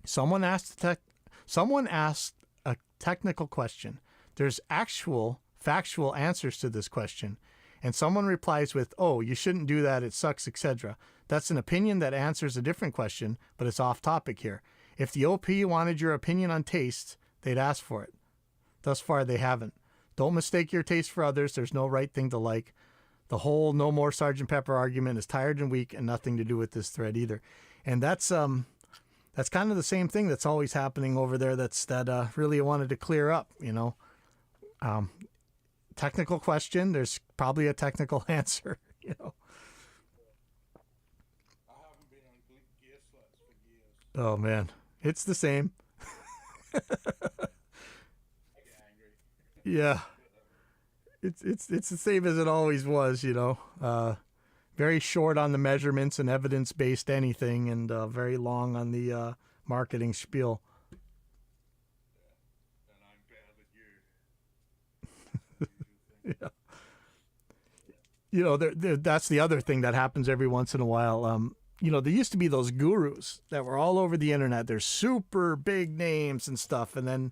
someone asked a technical question. There's actual factual answers to this question, and someone replies with, "Oh, you shouldn't do that, it sucks, etc." That's an opinion that answers a different question, but it's off topic here. If the OP wanted your opinion on taste, they'd ask for it. Thus far, they haven't. Don't mistake your taste for others. There's no right thing to like. The whole no more Sgt. Pepper argument is tired and weak, and nothing to do with this thread either. And that's kind of the same thing that's always happening over there. That really wanted to clear up, you know. Technical question, there's probably a technical answer, you know. I haven't been on Gearsluts for years. Oh man, it's the same. I get angry. Yeah, it's the same as it always was, you know. Very short on the measurements and evidence-based anything, and very long on the marketing spiel. And I'm better than you. Yeah. You know, that's the other thing that happens every once in a while. You know, there used to be those gurus that were all over the internet. They're super big names and stuff. And then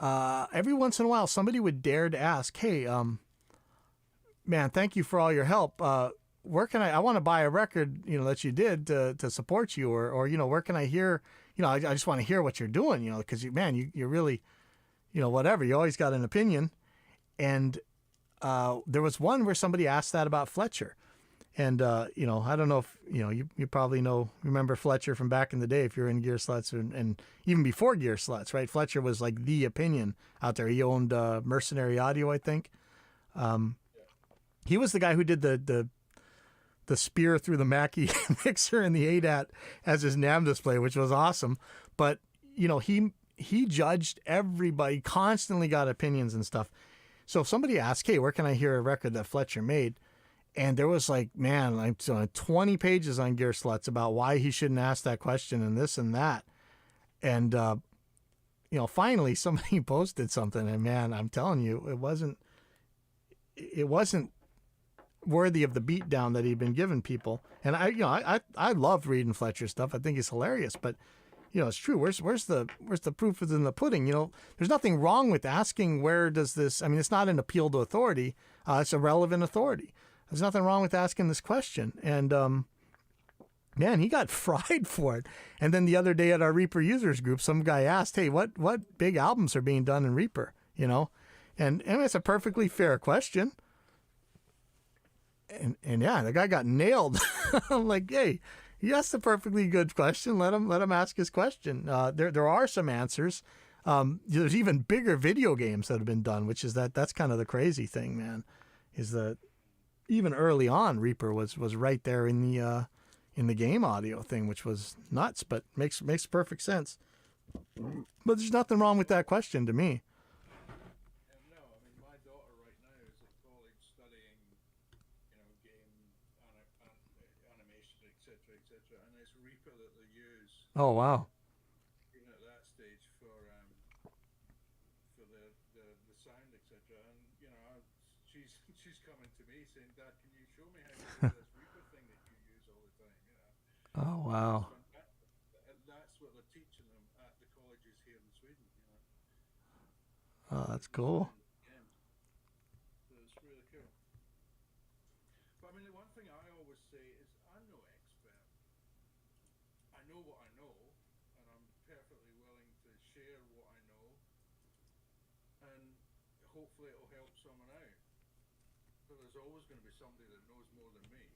every once in a while, somebody would dare to ask, "Hey, man, thank you for all your help. Where can I want to buy a record, you know, that you did to support you, or, you know, where can I hear, you know, I just want to hear what you're doing, you know, because you're really, you know, whatever, you always got an opinion." And there was one where somebody asked that about Fletcher. And, you know, I don't know if, you know, you probably remember Fletcher from back in the day if you're in Gearsluts, and even before Gearsluts, right? Fletcher was like the opinion out there. He owned Mercenary Audio, I think. He was the guy who did the spear through the Mackie mixer and the ADAT as his NAM display, which was awesome. But, you know, he judged everybody, constantly got opinions and stuff. So if somebody asked, "Hey, where can I hear a record that Fletcher made?" And there was like 20 pages on Gearsluts about why he shouldn't ask that question and this and that. And, you know, finally somebody posted something, and man, I'm telling you, it wasn't worthy of the beatdown that he'd been giving people. And I loved reading Fletcher stuff. I think he's hilarious, but you know, it's true. Where's the proof is in the pudding? You know, there's nothing wrong with asking, where does this, I mean, it's not an appeal to authority. It's a relevant authority. There's nothing wrong with asking this question. And, man, he got fried for it. And then the other day at our Reaper users group, some guy asked, "Hey, what big albums are being done in Reaper?" You know, and it's a perfectly fair question. And yeah, the guy got nailed. I'm like, hey, He asked a perfectly good question. Let him ask his question. There are some answers. There's even bigger video games that have been done, which is that's kind of the crazy thing, man. Is that even early on, Reaper was right there in the game audio thing, which was nuts, but makes perfect sense. But there's nothing wrong with that question to me. No, I mean my daughter right now is at college studying, game animation, etc., etc., and it's Reaper that they use. Oh wow. Even at that stage for the sound, etc. And she's coming to me saying, "Dad, can you show me how to do this Reaper thing that you use all the time?" Oh wow. And that's what they're teaching them at the colleges here in Sweden. Oh, that's cool. Yeah. So it's really cool. But I mean, the one thing I always say is I'm no expert. I know what I know, and I'm perfectly willing to share what I know, and hopefully it'll help someone out. But there's always going to be somebody that knows more than me.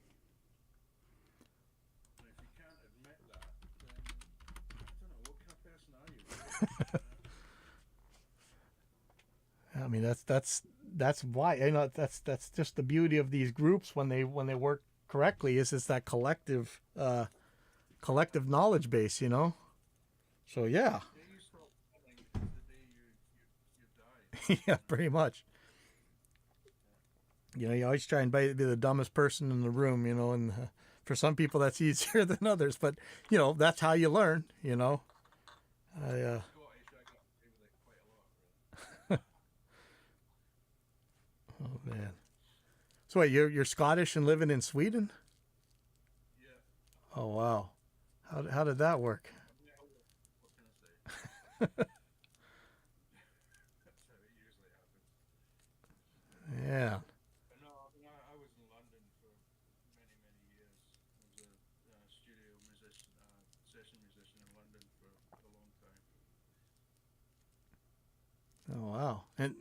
And if you can't admit that, then I don't know, what kind of person are you? I mean, that's why, that's just the beauty of these groups when they work correctly, is it's that collective knowledge base, So yeah. The day you stop learning is the day you die. Yeah, pretty much. You always try and be the dumbest person in the room, and for some people that's easier than others, but that's how you learn, Scottish, I got away with it quite a lot, really. Oh man. So wait, you're Scottish and living in Sweden? Yeah. Oh wow. How did that work? What can I say? That's how it usually happens. Yeah. But no, I mean, I was in London for many, many years. I was a studio musician, session musician in London for a long time. Oh wow. And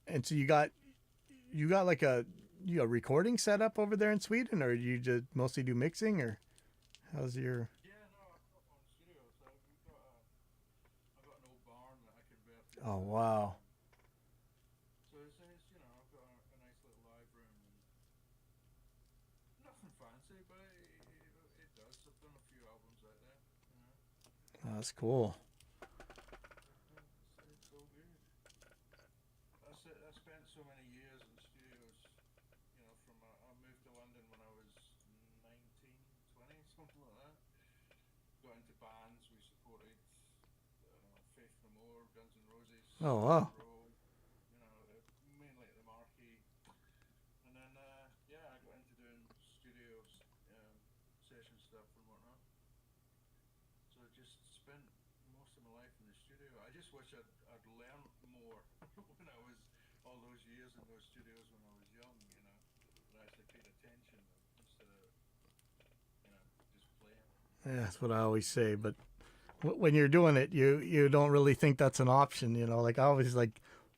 Yeah. so you got like a recording setup over there in Sweden, or you just mostly do mixing, or how's your? Yeah, no, I've got my own studio, so I've got an old barn that I converted. Oh wow. So it's I've got a nice little live room and nothing fancy, but it does. I've done a few albums out there. Oh, that's cool. It's all good. I spent so many years in studios. From I moved to London when I was 19, 20, something like that. Got into bands. We supported Faith No More, Guns N' Roses. Oh wow. Mainly at the Marquee. And then I got into doing studios, session stuff and whatnot. So I just spent most of my life in the studio. I just wish I'd learned more when I was all those years in those studios when I was young. That I actually paid attention instead of just playing. Yeah, that's what I always say. But when you're doing it, you don't really think that's an option. Like I always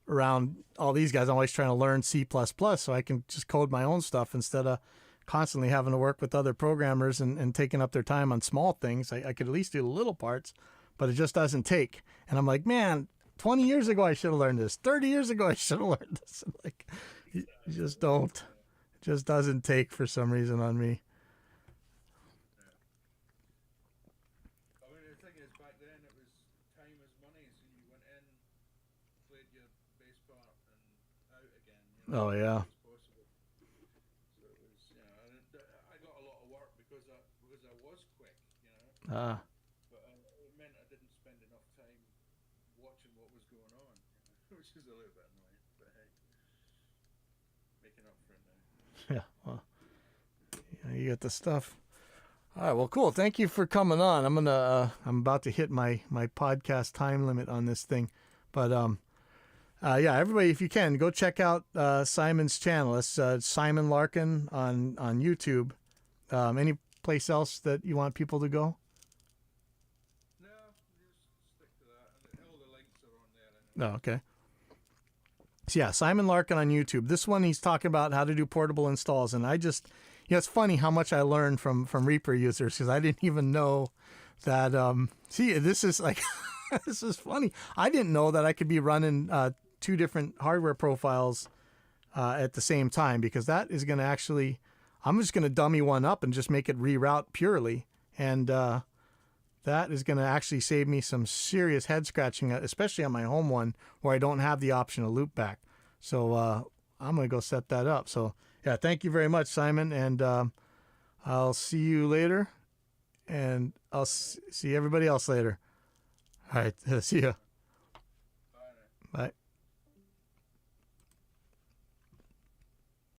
around all these guys, I'm always trying to learn C++ so I can just code my own stuff instead of constantly having to work with other programmers and taking up their time on small things. I could at least do the little parts, but it just doesn't take. And I'm like, man, 20 years ago I should have learned this. 30 years ago I should have learned this. Like, you just don't. It just doesn't take for some reason on me. I mean, the thing is, back then it was time is money, so you went in, played your bass part, and out again. Oh yeah. As possible. So it was, I got a lot of work because I was quick, Ah. but it meant I didn't spend enough time watching what was going on, which is a little bit annoying. But hey, making up for it now. Yeah. Well, you got the stuff. All right. Well, cool. Thank you for coming on. I'm about to hit my podcast time limit on this thing, but yeah, everybody, if you can, go check out Simon's channel. It's Simon Larkin on YouTube. Any place else that you want people to go? No, just stick to that, and all the links are on there. Anyway. Oh, okay. So yeah, Simon Larkin on YouTube. This one he's talking about how to do portable installs, and it's funny how much I learned from Reaper users, because I didn't even know that. See, this is like, this is funny. I didn't know that I could be running 2 different hardware profiles at the same time, because that is going to actually, I'm just going to dummy one up and just make it reroute purely. And that is going to actually save me some serious head scratching, especially on my home one where I don't have the option of loop back. So I'm going to go set that up. So yeah, thank you very much, Simon. And I'll see you later. And I'll see everybody else later. All right. See ya. Bye.